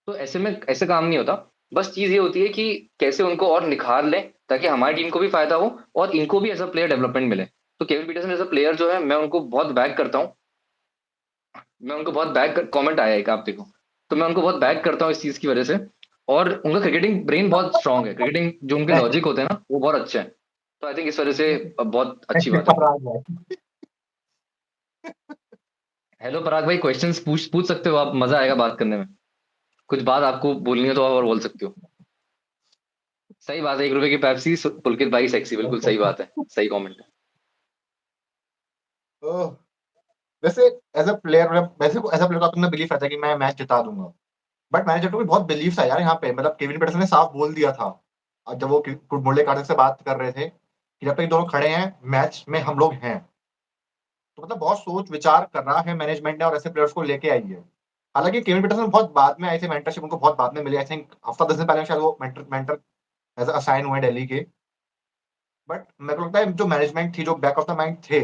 तो ऐसे में ऐसे काम नहीं होता। बस चीज ये होती है कि कैसे उनको और निखार लें, ताकि हमारी टीम को भी फायदा हो और इनको भी एज अ प्लेयर डेवलपमेंट मिले। तो Kevin Pietersen as a player जो है, मैं उनको बहुत बैक करता हूँ। मैं उनको बहुत बैक कमेंट आया एक, आप देखो, तो मैं उनको बहुत बैक करता हूँ इस चीज की वजह से। और उनका क्रिकेटिंग ब्रेन बहुत स्ट्रांग है, क्रिकेटिंग जो उनके मैं लॉजिक होते हैं ना वो बहुत अच्छे हैं। तो आई थिंक इस वजह से बहुत अच्छी मैं बात है। पराग भाई। हेलो पराग भाई, क्वेश्चंस पूछ पूछ सकते हो आप, मजा आएगा बात करने में। कुछ बात आपको बोलनी हो तो आप और बोल सकते हो। सही बात है, 1 रुपए की पेप्सी, पुलकित भाई सेक्सी, बिल्कुल सही बात है, सही कमेंट है। ओह, वैसे एज अ प्लेयर वैसे एज अ प्लेयर तो तुमने बिलीव रहता है कि मैं मैच जिता दूंगा, बट मैनेजर को भी बहुत बिलीव था यार यहाँ पे। मतलब केविन पीटरसन ने साफ बोल दिया था जब वो मुरली कार्टिक से बात कर रहे थे कि जब तक ये दोनों खड़े हैं मैच में हम लोग हैं। तो मतलब बहुत सोच विचार कर रहा है मैनेजमेंट ने और ऐसे प्लेयर्स को लेके आई है। हालांकि केविन पीटरसन बहुत बाद में आए थे, मेंटरशिप उनको बहुत बाद में मिली। आई थिंक हफ्ता 10 दिन पहले शायद वो मेंटर मेंटर एज असाइन हुए दिल्ली के। बट मेरे को लगता है जो मैनेजमेंट थी, जो बैक ऑफ द माइंड थे,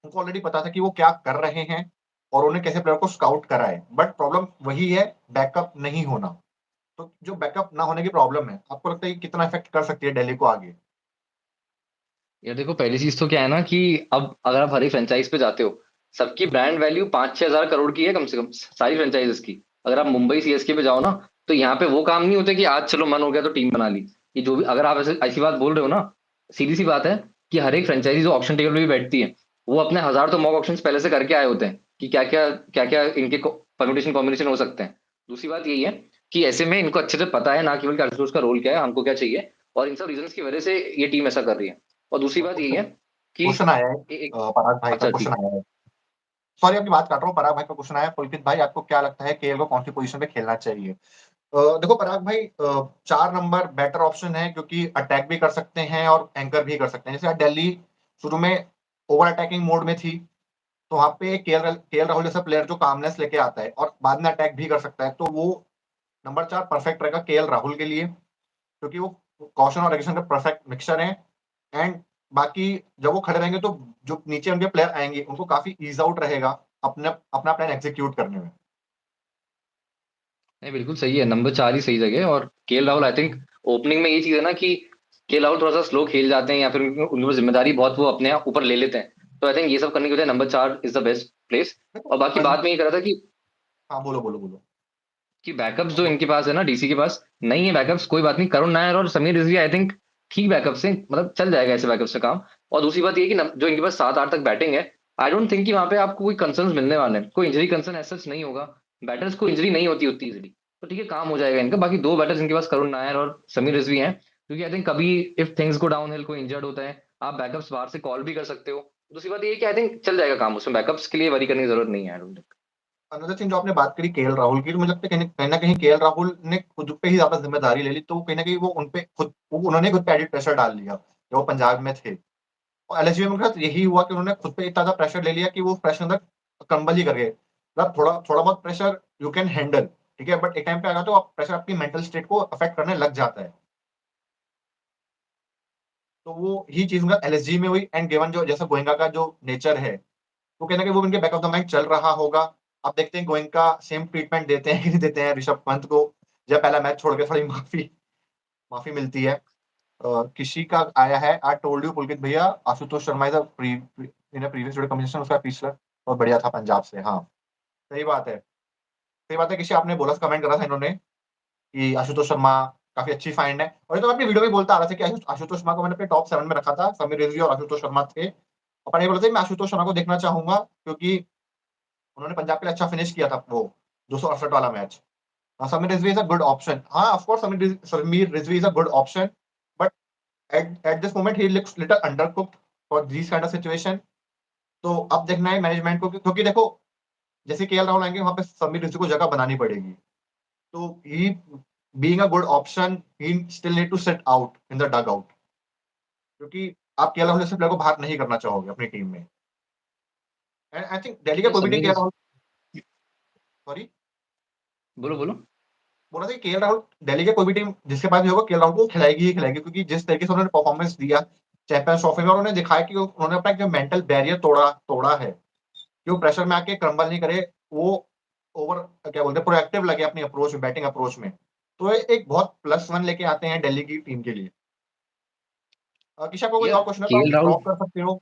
उनको ऑलरेडी पता था कि वो क्या कर रहे हैं और उन्हें कैसे प्लेयर को स्काउट करा है। बट प्रॉब्लम वही है, बैकअप नहीं होना। तो जो बैकअप ना होने की प्रॉब्लम है, आपको लगता है कि कितना इफेक्ट कर सकती है दिल्ली को आगे? यार देखो, पहली चीज तो क्या है ना कि अब अगर आप हर एक फ्रेंचाइज पे जाते हो, सबकी ब्रांड वैल्यू 5-6 हजार करोड़ की है कम से कम, सारी फ्रेंचाइजेस की। अगर आप मुंबई सीएसके पे जाओ ना, तो यहाँ पे वो काम नहीं होते कि आज चलो मन हो गया तो टीम बना ली। ये जो भी, अगर आप ऐसे ऐसी बात बोल रहे हो ना, सीधी सी बात है कि हर एक फ्रेंचाइजी जो ऑप्शन टेबल पे भी बैठती है, वो अपने हजार तो मॉक ऑप्शन पहले से करके आए होते हैं कि क्या क्या इनके परम्यूटेशन कॉम्बिनेशन हो सकते हैं। दूसरी बात यही है कि ऐसे में इनको अच्छे से पता है ना केवल कि आशुतोष का रोल क्या है, हमको क्या चाहिए, और इन सब रीजन की वजह से ये टीम ऐसा कर रही है। और दूसरी बात यही है कि क्वेश्चन आया है, पराग भाई का अच्छा क्वेश्चन ठीक। आया है। सॉरी आपकी बात काट रहा हूँ, पराग भाई का क्वेश्चन आया है। पुलकित भाई, आपको क्या लगता है केएल को कौन सी पोजीशन पे खेलना चाहिए? देखो पराग भाई, 4 नंबर बेटर ऑप्शन है क्योंकि अटैक भी कर सकते हैं और एंकर भी कर सकते हैं। जैसे दिल्ली शुरू में ओवर अटैकिंग मोड में थी, तो वहां पे केएल राहुल जैसा प्लेयर जो कामनेस लेके आता है और बाद में अटैक भी कर सकता है, तो वो नंबर 4 परफेक्ट रहेगा केएल राहुल के लिए, क्योंकि वो कौशन और एग्रेशन का परफेक्ट मिक्सचर है। एंड बाकी जब वो खड़े रहेंगे तो जो नीचे उनके प्लेयर आएंगे उनको काफी ईज आउट रहेगा अपने अपना प्लान एग्जीक्यूट करने में। नहीं, बिल्कुल सही है, नंबर 4 ही सही जगह है। और KL Rahul I think opening में ये चीज है ना कि केएल राहुल थोड़ा सा स्लो खेल जाते हैं या फिर उनके ऊपर जिम्मेदारी बहुत वो अपने आप ऊपर ले लेते हैं। तो आई थिंक ये सब करने की वजह number 4 is the best place. और बाकी बात में ये कह रहा था हाँ, बोलो बोलो बोलो। कि बैकअप्स जो इनके पास है ना, डीसी के पास नहीं है बैकअप्स, कोई बात नहीं, करुण नायर और समीर रिजवी आई थिंक ठीक बैकअप्स हैं, मतलब चल जाएगा ऐसे बैकअप से काम। और दूसरी बात ये कि जो इनके पास 7-8 तक बैटिंग है, आई डोंट थिंक कि वहां पे आपको कोई कंसर्न मिलने वाले हैं, कोई इंजरी कंसर्न ऐसा नहीं होगा। बैटर्स को इंजरी नहीं होती उतनी इजीली, तो ठीक है, काम हो जाएगा इनका। बाकी दो बैटर्स इनके पास करुण नायर और समीर रिजवी हैं, क्योंकि आई थिंक कभी if things go down hill, कोई इंजर्ड होता है, आप बैकअप्स बाहर से कॉल भी कर सकते हो। दूसरी बात ये है कि आई थिंक चल जाएगा काम, उसमें बैकअप्स के लिए वरी करने की जरूरत नहीं है, I don't think. Another thing जो आपने बात करी केएल राहुल की, तो मुझे लगता है कहीं ना कहीं केएल राहुल ने खुद पे ही ज्यादा जिम्मेदारी ले ली। तो कहीं ना कहीं वो उनपे उन्होंने खुद पे एडिट प्रेशर डाल लिया जब वो पंजाब में थे। और एलएसजी में उनके साथ यही हुआ कि उन्होंने खुद पे इतना ज्यादा प्रेशर ले लिया कि वो प्रेशर अंदर कंबल ही कर गए। मतलब थोड़ा थोड़ा बहुत प्रेशर यू कैन हैंडल, ठीक है, बट एक टाइम पे आगा तो प्रेशर आपकी मेंटल स्टेट को अफेक्ट करने लग जाता है। तो वो ही चीज उनका एलएसजी में हुई। एंड गिवन जो जैसा गोयंका का जो नेचर है, तो कहीं ना कहीं वो इनके बैक ऑफ द माइंड चल रहा होगा। अब देखते हैं गोयंका सेम ट्रीटमेंट देते हैं कि नहीं देते हैं ऋषभ पंत को, जब पहला मैच छोड़ के थोड़ी माफी माफी मिलती है। किसी का आया है, आई टोल्ड यू पुलकित भैया, Ashutosh Sharma is in previous combination, उसका पिछला बहुत बढ़िया था पंजाब से। हाँ, सही बात है, सही बात है। किसी आपने बोला, कमेंट करा था इन्होंने कि आशुतोष शर्मा काफी अच्छी फाइंड है। और ये तो मैं अपनी वीडियो में बोलता आ रहा था कि आशुतोष शर्मा को मैंने अपने टॉप 7 में रखा था। समीर रिजवी और आशुतोष शर्मा थे। अपन ये बोला था कि मैं आशुतोष शर्मा को देखना चाहूंगा क्योंकि उन्होंने पंजाब के लिए अच्छा फिनिश किया था वो 268 वाला मैच। Sameer Rizvi is a good option. हाँ, of course Sameer Rizvi is a good option, but at this moment he looks little undercooked for this kind of situation. तो अब देखना है मैनेजमेंट को, क्योंकि देखो जैसे केएल राहुल आएंगे वहां पे समीर रिजवी को जगह बनानी पड़ेगी। तो he being a good option, he still need to set out in the dugout, क्योंकि आप केएल राहुल जैसे प्लेयर को बाहर नहीं करना चाहोगे अपनी टीम में। एंड आई थिंक दिल्ली का यार कोई भी team KL Sameer, Rahul, sorry, बोलो बोलो। बोला था कि केएल राहुल दिल्ली के कोई भी टीम जिसके पास भी होगा केएल राहुल को खिलाएगी ही खिलाएगी, क्योंकि जिस तरीके से उन्होंने परफॉर्मेंस दिया चैंपियंस ट्रॉफी में, और उन्होंने दिखाया कि उन्होंने अपना जो मेंटल बैरियर तोड़ा तोड़ा है कि वो प्रेशर में आके क्रम्बल नहीं करे। वो ओवर क्या बोलते हैं, प्रोएक्टिव लगे अपनी अप्रोच में, बैटिंग अप्रोच में। तो ये एक बहुत +1 लेके आते हैं दिल्ली की टीम के लिए। किसी को कोई यार और क्वेश्चन है तो आप केएल राहुल ड्रॉप कर सकते हो,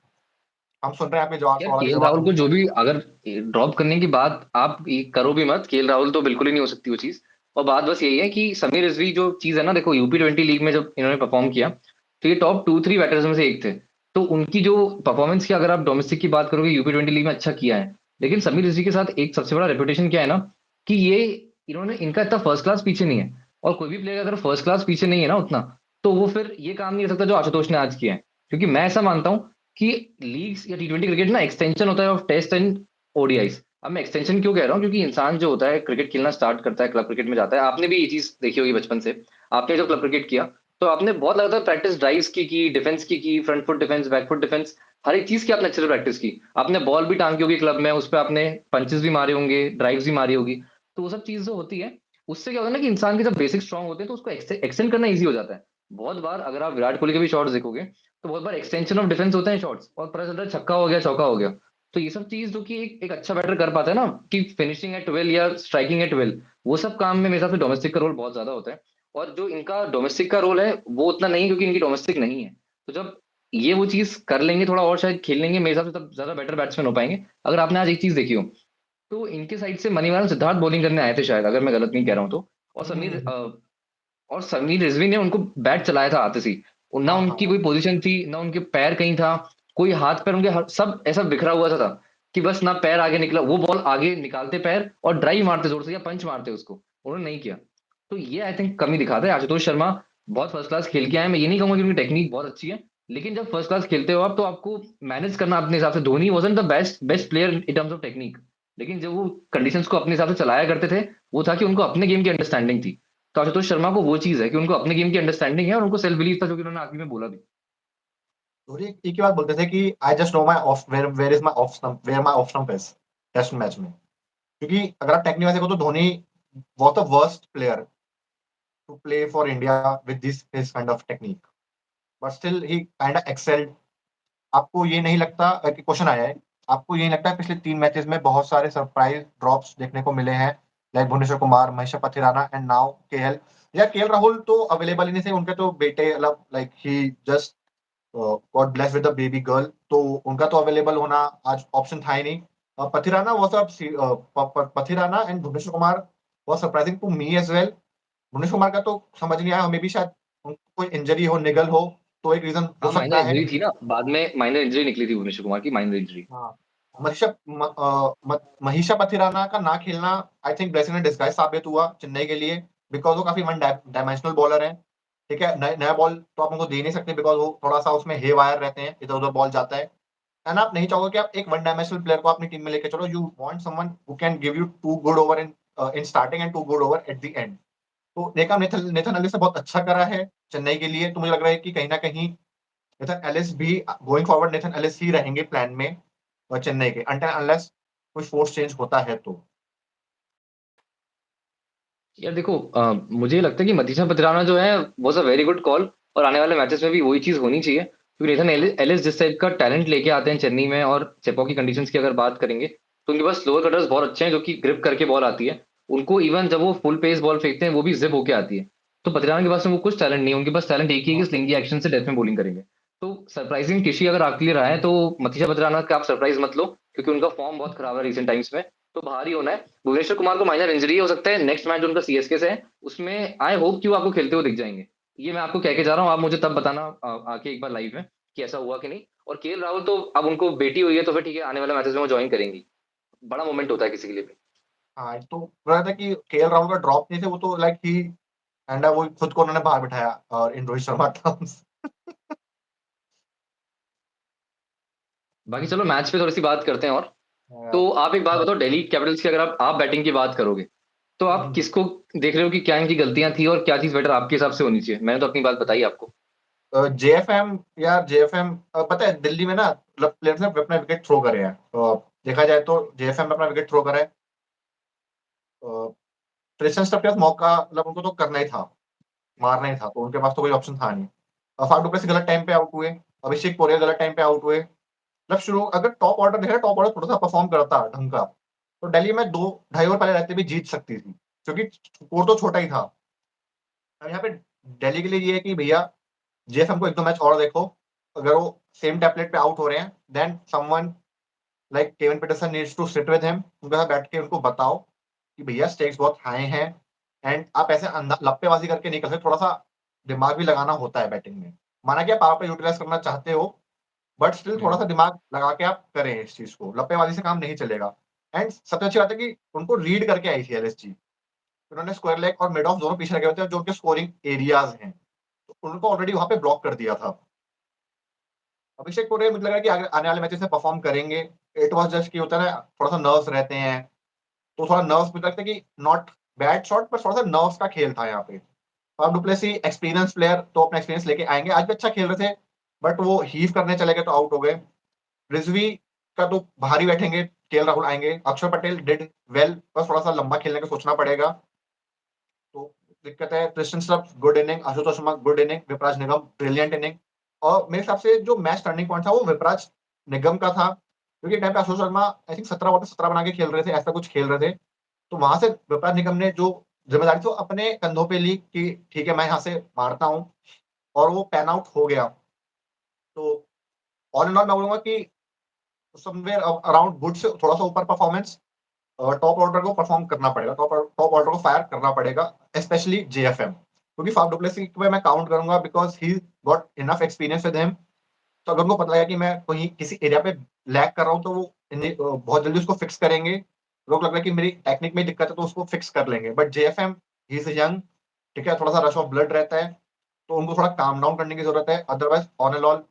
हम सुन रहे हैं आपके जवाब, यार सवाल के केएल जवाब राहुल को सुन जो रहे भी, अगर ड्रॉप करने की बात आप ये करो भी मत, केएल राहुल तो बिल्कुल ही नहीं हो सकती वो चीज। और बात बस यही है कि समीर रिजवी जो चीज है ना, देखो यूपी 20 लीग में जब इन्होंने परफॉर्म किया, तो ये टॉप 2-3 बैटर्स में से एक थे। तो उनकी जो परफॉर्मेंस की अगर आप डोमेस्टिक की बात करोगे, यूपी 20 लीग में अच्छा किया है। लेकिन समीर रिजवी के साथ एक सबसे बड़ा रेपुटेशन क्या है ना, कि ये इन्होंने, इनका इतना फर्स्ट क्लास पीछे नहीं है। और कोई भी प्लेयर अगर फर्स्ट क्लास पीछे नहीं है ना उतना, तो वो फिर ये काम नहीं कर सकता जो आशुतोष ने आज किया है। क्योंकि मैं ऐसा मानता हूँ कि लीग्स या T20 क्रिकेट ना एक्सटेंशन होता है ऑफ टेस्ट एंड ओडीआईस। अब मैं एक्सटेंशन क्यों कह रहा हूँ, क्योंकि इंसान जो होता है क्रिकेट खेलना स्टार्ट करता है, क्लब क्रिकेट में जाता है, आपने भी ये चीज देखी होगी बचपन से। आपने जब क्लब क्रिकेट किया तो आपने बहुत लगातार प्रैक्टिस ड्राइव्स की, डिफेंस की, front foot defence, back foot defence, हर एक चीज की आपने अच्छे से प्रैक्टिस की। आपने बॉल भी टांगी होगी क्लब में, उस पर आपने पंचेस भी मारे होंगे, ड्राइव्स भी मारी होगी। तो वो सब चीज जो होती है, उससे क्या होता है ना कि इंसान के जब बेसिक स्ट्रांग होते हैं तो उसको एक्सटेंड करना ईजी हो जाता है। बहुत बार अगर आप विराट कोहली के भी शॉट्स देखोगे तो बहुत बार एक्सटेंशन ऑफ डिफेंस होते हैं शॉट्स, और पता चलता है छक्का हो गया, चौका हो गया। तो ये सब चीज जो कि एक अच्छा बैटर कर पाता है ना, कि फिनिशिंग एट ट्वेल्व या स्ट्राइकिंग एट ट्वेल्व, वो सब काम में मेरे हिसाब से डोमेस्टिक का रोल बहुत ज्यादा होता है। और जो इनका डोमेस्टिक का रोल है वो उतना नहीं है, क्योंकि इनकी डोमेस्टिक नहीं है। तो जब ये वो चीज कर लेंगे थोड़ा और शायद खेल लेंगे मेरे हिसाब से, तब ज्यादा बेटर बैट्समैन हो पाएंगे। अगर आपने आज एक चीज देखी हो तो इनके साइड से मनीमारन सिद्धार्थ बॉलिंग करने आए थे शायद, अगर मैं गलत नहीं कह रहा हूँ तो। और समीर और समीर रिजवी ने उनको बैट चलाया था आते से ही। ना हाँ उनकी हाँ। कोई पोजीशन थी, ना उनके पैर कहीं था, कोई हाथ पैर उनके सब ऐसा बिखरा हुआ था कि बस ना पैर आगे निकला, वो बॉल आगे निकालते पैर और ड्राइव मारते जोर से या पंच मारते उसको, उन्होंने नहीं किया। तो ये आई थिंक कमी दिखाता है। आशुतोष शर्मा बहुत फर्स्ट क्लास खेल के आए, मैं ये नहीं कहूंगा कि उनकी टेक्निक बहुत अच्छी है, लेकिन जब फर्स्ट क्लास खेलते हो आप तो आपको मैनेज करना अपने हिसाब से। Dhoni wasn't the best best player in terms of technique, लेकिन जब वो कंडीशंस को अपने हिसाब से चलाया करते थे, वो था कि उनको अपने गेम की अंडरस्टैंडिंग थी। तो आशुतोष शर्मा को वो चीज है कि उनको अपने गेम की अंडरस्टैंडिंग है और उनको सेल्फ बिलीव था, जो कि उन्होंने आखिरी में बोला भी। धोनी एक ही बात बोलते थे कि I just know my off where is my off stump, where my off stump is, test match में। क्योंकि अगर आप टेक्निक में देखो तो Dhoni was the worst player to play for India with this his kind of technique, but still he kind of excelled. आपको ये नहीं लगता कि क्वेश्चन आया है, आपको ये नहीं लगता पिछले 3 मैचेस में बहुत सारे सरप्राइज ड्रॉप्स देखने को मिले हैं, like Bhuvneshwar Kumar, Mahesh Pathirana and now KL. या केएल राहुल तो अवेलेबल ही नहीं थे, उनके तो बेटे मतलब like he just God bless with the baby girl, तो उनका तो अवेलेबल होना आज ऑप्शन था ही नहीं। Pathirana was Pathirana and Bhuvneshwar Kumar was surprising to me as well. Bhuvneshwar Kumar का तो समझ नहीं आया, हमें भी शायद उनको कोई इंजरी हो, निगल हो, तो एक रीजन हो हाँ, माइनर सकता है। इंजरी थी ना, बाद में माइनर इंजरी निकली थी भुवनेश्वर कुमार की, माइनर इंजरी। हाँ, महीशा पथिराना का ना खेलना I think blessing in disguise साबित हुआ चेन्नई के लिए, बिकॉज वो काफी वन डायमेंशनल बॉलर है। ठीक है, नया बॉल तो आप उनको दे नहीं सकते, बिकॉज वो थोड़ा सा उसमें हे वायर रहते हैं, इधर उधर बॉल जाता है। एंड आप नहीं चाहोगे कि आप एक वन डायमेंशनल प्लेयर को अपनी टीम में लेके चलो, you want someone who can give you two good over in starting and two good over at the end. तो देखा नेथन नेथन एलिस ने बहुत अच्छा करा है चेन्नई के लिए, तो मुझे लग रहा है कि कहीं ना कहीं नेथन एलिस भी गोइंग फॉरवर्ड नेथन एलिस ही रहेंगे प्लान में और चेन्नई के, अनटिल अनलेस कुछ फोर्स चेंज होता है तो। यार देखो, मुझे लगता है कि मनीषा पतिराना जो है वो अ वेरी गुड कॉल, और आने वाले मैचेस में भी वही चीज होनी चाहिए, क्योंकि नेथन एलिस जिस टाइप का टैलेंट लेके आते हैं चेन्नई में, और चेपॉ की कंडीशंस की अगर बात करेंगे तो उनके पास स्लोअर कटर्स बहुत अच्छे हैं जो कि ग्रिप करके बॉल आती है उनको, इवन जब वो फुल पेस बॉल फेंकते हैं वो भी जिप होके आती है। तो पतिराना के पास में वो कुछ टैलेंट नहीं है, उनके पास टैलेंट एक ही है कि स्लिंगी एक्शन से डेथ में बॉलिंग करेंगे। तो सरप्राइजिंग टिशी अगर आपके लिए रहा है तो मनीषा पतिराना का आप सरप्राइज मत लो, क्योंकि उनका फॉर्म बहुत खराब है रिसेंट टाइम्स में। तो बाहर ही होना है। भुवनेश्वर कुमार को माइनर इंजरी हो सकता है, नेक्स्ट मैच उनका सीएसके से है, उसमें आई होप कि वो आपको खेलते हुए दिख जाएंगे। ये मैं आपको कह के जा रहा हूँ, आप मुझे तब बताना आके एक बार लाइव में कि ऐसा हुआ कि नहीं। और केएल राहुल तो अब उनको बेटी हुई है तो फिर ठीक है, आने वाले मैचेस में वो ज्वाइन करेंगी। बड़ा मोमेंट होता है किसी के लिए भी। हाँ, तो रहा था कि केएल राहुल का ड्रॉप नहीं थे, वो तो लाइक ही एंड वो खुद को उन्होंने बाहर बिठाया और इन रोहित शर्मा टर्म्स। बाकी चलो मैच पे थोड़ी सी बात करते हैं। और तो आप एक बात बताओ, दिल्ली कैपिटल्स की अगर आप बैटिंग की बात करोगे तो आप किसको देख रहे हो कि क्या इनकी गलतियां थी और क्या चीज बेटर आपके हिसाब से होनी चाहिए? मैंने तो अपनी बात बताई आपको। जेएफएम, यार जेएफएम पता है दिल्ली में ना मतलब प्लेयर्स ने अपना विकेट थ्रो करे हैं, देखा जाए तो जेएफएम ने अपना विकेट थ्रो करा है। ट्रिस्टन स्टफ के पास मौका मतलब उनको तो करना ही था, मारना ही था, तो उनके पास तो कोई ऑप्शन था नहीं। फाफ डुप्लेसी गलत टाइम पे आउट हुए, अभिषेक पोरिया गलत टाइम पे आउट हुए। मतलब शुरू अगर टॉप ऑर्डर देखा, टॉप ऑर्डर थोड़ा सा परफॉर्म करता ढंग का, तो दिल्ली में 2 ढाई ओवर पहले रहते भी जीत सकती थी, क्योंकि स्कोर तो छोटा ही था। अब यहाँ पे दिल्ली के लिए ये है कि भैया जेएफएम को 1-2 मैच और देखो, अगर वो सेम टेम्पलेट पे आउट हो रहे हैं, then someone like Kevin Pietersen needs to sit with him, उनके साथ बैठ के उनको बताओ कि भैया स्टेक्स बहुत हाई हैं, एंड आप ऐसे लप्पेबाजी करके नहीं कर सकते, थोड़ा सा दिमाग भी लगाना होता है बैटिंग में। माना कि आप पावर पे यूटिलाइज करना चाहते हो, बट स्टिल थोड़ा सा हम्म। दिमाग लगा के आप करें इस चीज को, लप्पेबाजी से काम नहीं चलेगा। एंड सबसे अच्छी बात है कि उनको रीड करके आई थी एलएसजी, उन्होंने स्क्वायर लेग और मिड ऑफ दोनों पीछे रखे होते हैं जो उनके स्कोरिंग एरियाज हैं, तो उनको ऑलरेडी वहां पे ब्लॉक कर दिया था। अभिषेक पुरी मुझे लग रहा है कि आने वाले मैचेस में परफॉर्म करेंगे। इट वाज जस्ट कि होता है ना, थोड़ा सा नर्व्स रहते हैं, तो थोड़ा नर्व्स मुझे लगता है कि नॉट बैड शॉट, पर थोड़ा सा नर्व्स का खेल था यहाँ पे। फाफ डुप्लेसी एक्सपीरियंस प्लेयर, तो अपना एक्सपीरियंस लेके आएंगे। आज भी अच्छा खेल रहे थे, बट वो हीव करने चले गए तो आउट हो गए। रिजवी का तो बाहर ही बैठेंगे, केएल राहुल आएंगे। अक्षर पटेल डिड वेल, बस थोड़ा सा लंबा खेलने का सोचना पड़ेगा। तो दिक्कत है। Tristan Stubbs good inning, Ashutosh Sharma good inning, Vipraj Nigam brilliant inning. और मेरे हिसाब से जो मैच टर्निंग पॉइंट था वो विपराज निगम का था, क्योंकि टाइम पे Ashutosh Sharma I think 17 ball पे 17 बना के खेल रहे थे, ऐसा कुछ खेल रहे थे। तो वहां से विपराज निगम ने जो जिम्मेदारी तो अपने कंधों पे ली कि ठीक है मैं यहाँ से मारता हूँ, और वो पैन आउट हो गया। तो ऑल इन ऑल मैं बोलूंगा कि समवेयर अराउंड गुड से थोड़ा सा ऊपर परफॉर्मेंस। टॉप ऑर्डर को परफॉर्म करना पड़ेगा, टॉप ऑर्डर को फायर करना पड़ेगा, स्पेशली जेएफएम, क्योंकि फाफ डुप्लेसी को मैं काउंट करूंगा because he got enough experience with him. तो अगर उनको पता लगा कि मैं कहीं किसी एरिया पे लैग कर रहा हूँ, तो वो बहुत जल्दी उसको फिक्स करेंगे। लोग लग रहा है कि मेरी टेक्निक में दिक्कत है, तो उसको फिक्स कर लेंगे। बट जेएफएम, ही इज यंग, ठीक है, थोड़ा सा रश ऑफ ब्लड रहता है, तो उनको थोड़ा काम डाउन करने की जरूरत है। Otherwise on and all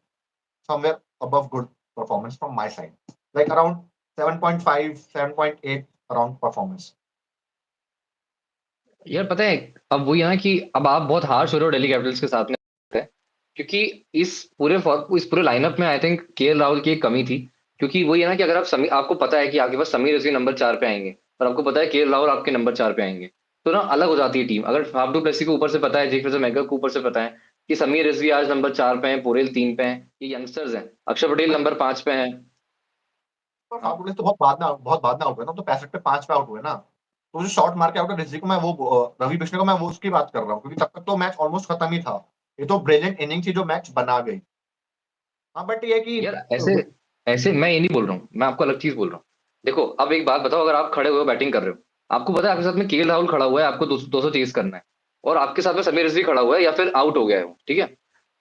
somewhere above good performance from my side, like around 7.5, 7.8 around performance. यार पता है, अब वही है ना कि अब आप बहुत हार्श हो रहे हो दिल्ली कैपिटल्स के साथ में, क्योंकि इस पूरे लाइनअप में आई थिंक केएल राहुल की एक कमी थी। क्योंकि वही है ना कि अगर आपको पता है कि आपके पास समीर रजवी नंबर 4 पे आएंगे, और आपको पता है केएल राहुल आपके नंबर 4 पे आएंगे, तो ना अलग हो जाती है टीम। अगर फाफ डू प्लेसी को ऊपर से पता है, जेक मैगर को ऊपर से पता है कि समीर रिजवी आज नंबर 4 पे है, पोरेल 3 पे है, ये यंगस्टर्स हैं, अक्षर पटेल बट नंबर 5 पे है। और हाफ तो बहुत बाद में आउट हुए ना, तो 65 पे 5 पे आउट हुए ना। तो जो शॉट मार के आउट है ऋषि को, मैं वो रवि बिश्नोई को मैं वो उसकी बात कर रहा हूँ, क्योंकि तब तक तो मैच ऑलमोस्ट खत्म ही था। ये तो ब्रिलियंट इनिंग थी जो मैच बना गई। हाँ, बट ये है कि यार ऐसे ऐसे मैं ये नहीं बोल रहा हूँ, मैं आपको अलग चीज बोल रहा हूँ। देखो अब एक बात बताओ, अगर आप खड़े हुए हो बैटिंग कर रहे हो, आपको पता है आपके साथ में केएल राहुल खड़ा हुआ है, आपको 200 चेज करना है, और आपके साथ में समीर रिजवी खड़ा हुआ है या फिर आउट हो गया है वो, ठीक है।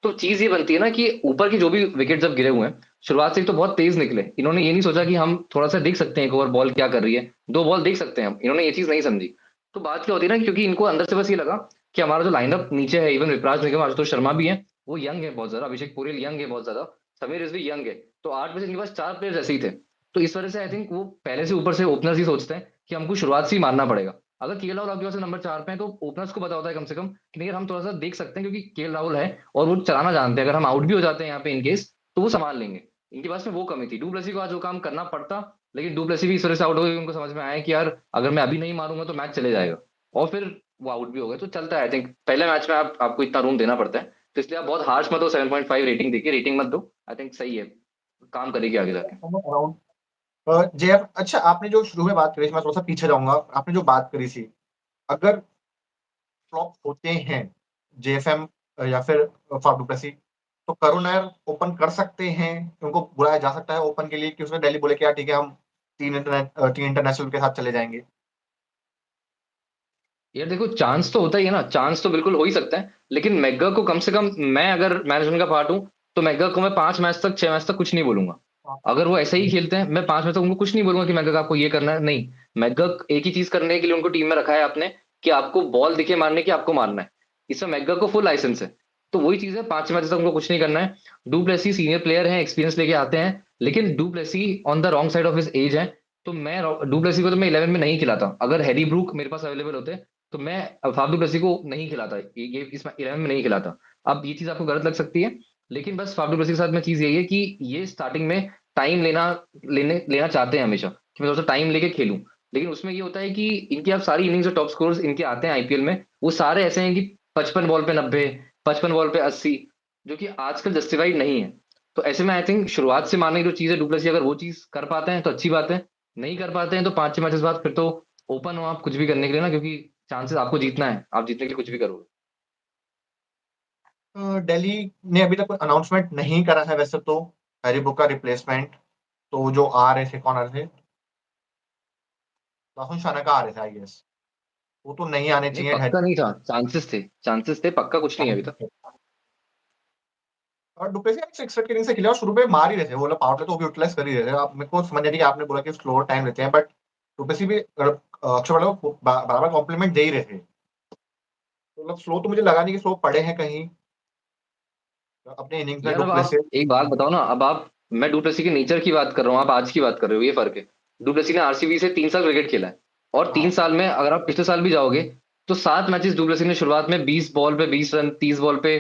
तो चीज ये बनती है ना कि ऊपर की जो भी विकेट जब गिरे हुए हैं, शुरुआत से ही तो बहुत तेज निकले। इन्होंने ये नहीं सोचा कि हम थोड़ा सा देख सकते हैं एक ओवर बॉल क्या कर रही है, 2 बॉल देख सकते हैं हम, इन्होंने ये चीज नहीं समझी। तो बात क्या होती है ना, क्योंकि इनको अंदर से बस ये लगा कि हमारा जो लाइनअप नीचे है, इवन विपराज निगम, आशुतोष शर्मा भी है, वो यंग है बहुत ज्यादा, अभिषेक पुरी यंग है बहुत ज्यादा, समीर रिजवी यंग है, तो 8 में से इनके पास 4 प्लेयर्स ऐसे ही थे। तो इस वजह से आई थिंक वो पहले से ऊपर से ओपनर्स ही सोचते हैं कि हमको शुरुआत से ही मारना पड़ेगा। अगर केएल राहुल आपके पास नंबर 4 पे है, तो ओपनर्स को पता होता है कम से कम कि नहीं यार, हम थोड़ा सा देख सकते हैं, क्योंकि केएल राहुल है और वो चलाना जानते हैं, अगर हम आउट भी हो जाते हैं यहाँ पे इनकेस, तो वो संभाल लेंगे। इनके पास में वो कमी थी। डुप्लेसी को आज वो काम करना पड़ता, लेकिन डुप्लेसी भी इस वजह से आउट हो गए, उनको समझ में आया कि यार अगर मैं अभी नहीं मारूंगा तो मैच चले जाएगा, और फिर वो आउट भी हो गए। तो चलता है, आई थिंक पहले मैच में आपको इतना रूम देना पड़ता है, तो इसलिए आप बहुत हार्श मत हो। 7.5 रेटिंग देखिए, रेटिंग मत दो, आई थिंक सही है, काम करेगी आगे जाके। जेएफ, अच्छा आपने जो शुरू में बात करी थी, मैं थोड़ा सा पीछे जाऊंगा। आपने जो बात करी थी, अगर फ्लॉप होते हैं जेएफएम या फिर फाफ डुप्लेसी, तो करुण नायर ओपन कर सकते हैं, उनको बुलाया जा सकता है ओपन के लिए, कि उसने दिल्ली बोले कि यार ठीक है हम तीन इंटरनेशनल के साथ चले जाएंगे। यार देखो, चांस तो होता ही है ना, चांस तो बिल्कुल हो ही सकता है, लेकिन मैकगर को कम से कम, मैं अगर मैनेजमेंट का पार्ट हूं, तो मैकगर को मैं 5 मैच तक 6 मैच तक कुछ नहीं बोलूंगा। अगर वो ऐसे ही खेलते हैं, मैं 5 मैच तक उनको कुछ नहीं बोलूंगा कि मैकगर आपको ये करना है, नहीं। मैकगर एक ही चीज करने के लिए उनको टीम में रखा है आपने, कि आपको बॉल दिखे मारने की, आपको मारना है। इसमें मैकगर को फुल लाइसेंस है। तो वही चीज है, 5 मैच तक उनको कुछ नहीं करना है। डू प्लेसी सीनियर प्लेयर है, एक्सपीरियंस लेके आते हैं, लेकिन du Plessis on the wrong side of his age है। तो मैं डू प्लेसी को तो मैं 11 में नहीं खिलाता। अगर हैरी ब्रूक मेरे पास अवेलेबल होते, तो मैं फाफ डुप्लेसी को नहीं खिलाता, ये इस 11 में नहीं खिलाता। अब ये चीज आपको गलत लग सकती है, लेकिन बस फाफ डुप्लेसी के साथ में चीज यही है कि ये स्टार्टिंग में टाइम लेना चाहते हैं हमेशा, कि मैं थोड़ा सा टाइम लेके खेलूं। लेकिन उसमें ये होता है कि इनकी आप सारी इनिंग्स जो टॉप स्कोर्स इनके आते हैं आईपीएल में, वो सारे ऐसे हैं कि 55 बॉल पे 90, 55 बॉल पे 80, जो कि आजकल जस्टिफाइड नहीं है। तो ऐसे में आई थिंक शुरुआत से मारने की जो चीज है डुप्लेसी, अगर वो चीज कर पाते हैं तो अच्छी बात है, नहीं कर पाते हैं तो 5-6 मैचेस बाद फिर तो ओपन हो आप कुछ भी करने के लिए ना, क्योंकि चांसेस आपको जीतना है, आप जीतने के लिए कुछ भी करोगे। दिल्ली ने अभी तक कोई अनाउंसमेंट नहीं करा है वैसे तो, हैरी ब्रूक का रिप्लेसमेंट। तो जो आ रहे थे, कौन आ रहे थे, दासुन शानका आ रहे थे आई गेस। वो तो नहीं आने नहीं, चाहिए पक्का नहीं था, चांसेस थे, पक्का कुछ नहीं है अभी तक। और डुप्लेसी 61 के इनिंग से खेले और शुरू में मार ही रहे थे वो लोग, पावर प्ले तो वो भी यूटिलाइज कर ही रहे थे। आप मेरे को समझ नहीं कि आपने बोला कि स्लोअर टाइम लेते हैं, बट डुप्लेसी भी अक्षर वाले को बराबर कॉम्प्लीमेंट दे ही रहे थे। तो मतलब स्लो तो मुझे लगा नहीं कि स्लो पड़े हैं कहीं। अपने इनिंग्स में यार अब आप डुप्लेसिस। एक बात बताओ ना, अब आप, मैं डुप्लेसी की नेचर की बात कर रहा हूँ, आप आज की बात कर रहे हो, ये फर्क है। डुप्लेसी ने आरसीबी से 3 साल क्रिकेट खेला है, और तीन हाँ साल में अगर आप पिछले साल भी जाओगे तो 7 मैचेस डुप्लेसी ने शुरुआत में 20 बॉल पे 20 रन, 30 बॉल पे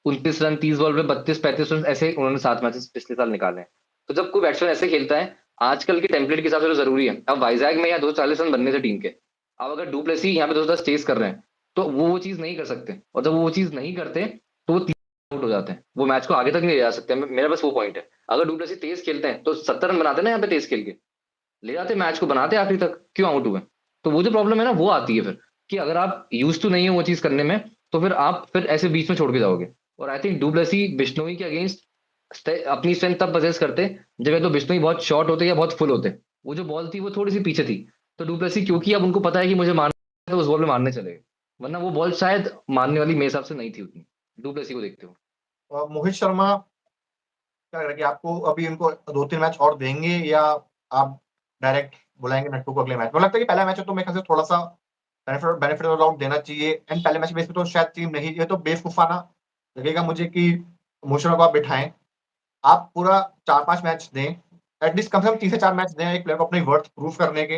29 रन, 30 बॉल पे 32-35 रन, ऐसे उन्होंने 7 मैचेस पिछले साल निकाले हैं। तो जब कोई बैट्समैन ऐसे खेलता है आजकल के टेम्पलेट के हिसाब से, तो जरूरी है। अब वाइजैक में यहाँ 240 रन बनने से टीम के, अब अगर डुप्लेसी यहाँ पे 210 चेस कर रहे हैं तो वो चीज नहीं कर सकते, और जब वो चीज नहीं करते तो वो आउट हो जाते हैं, वो मैच को आगे तक नहीं ले जा सकते। मेरा बस वो पॉइंट है, अगर डुप्लेसी तेज खेलते हैं तो 70 रन बनाते हैं ना यहाँ पे, तेज खेल के ले जाते मैच को, बनाते आखिरी तक, क्यों आउट हुए? तो वो जो प्रॉब्लम है ना वो आती है फिर, कि अगर आप यूज टू नहीं हो वो चीज करने में, तो फिर आप फिर ऐसे बीच में छोड़ के जाओगे। और आई थिंक डुप्लेसी बिश्नोई के अगेंस्ट अपनी स्ट्रेंथ तब पजेस करते जब या तो बिश्नोई बहुत शॉर्ट होते या बहुत फुल होते। वो जो बॉल थी वो थोड़ी सी पीछे थी, तो डुप्लेसी क्योंकि अब उनको पता है कि मुझे मारना है तो उस बॉल में मारने चले गए, वरना वो बॉल शायद मारने वाली मेरे हिसाब से नहीं थी उतनी, डुप्लेसी को देखते हो। मोहित शर्मा क्या लग रहा है कि आपको अभी उनको 2-3 मैच और देंगे, या आप डायरेक्ट बुलाएंगे नट्टू को अगले मैच? मुझे लगता है कि पहला मैच है तो मेरे ख्याल से थोड़ा-सा बेनिफिट ऑफ डाउट देना चाहिए, एंड पहले मैच बेस पे तो शायद टीम नहीं, ये तो बेवकूफाना लगेगा मुझे कि मोहित शर्मा को आप बिठाएँ। आप पूरा 4-5 मैच दें, एटलीस्ट कम से कम 3 से 4 मैच दें एक प्लेयर को अपनी वर्थ प्रूव करने के,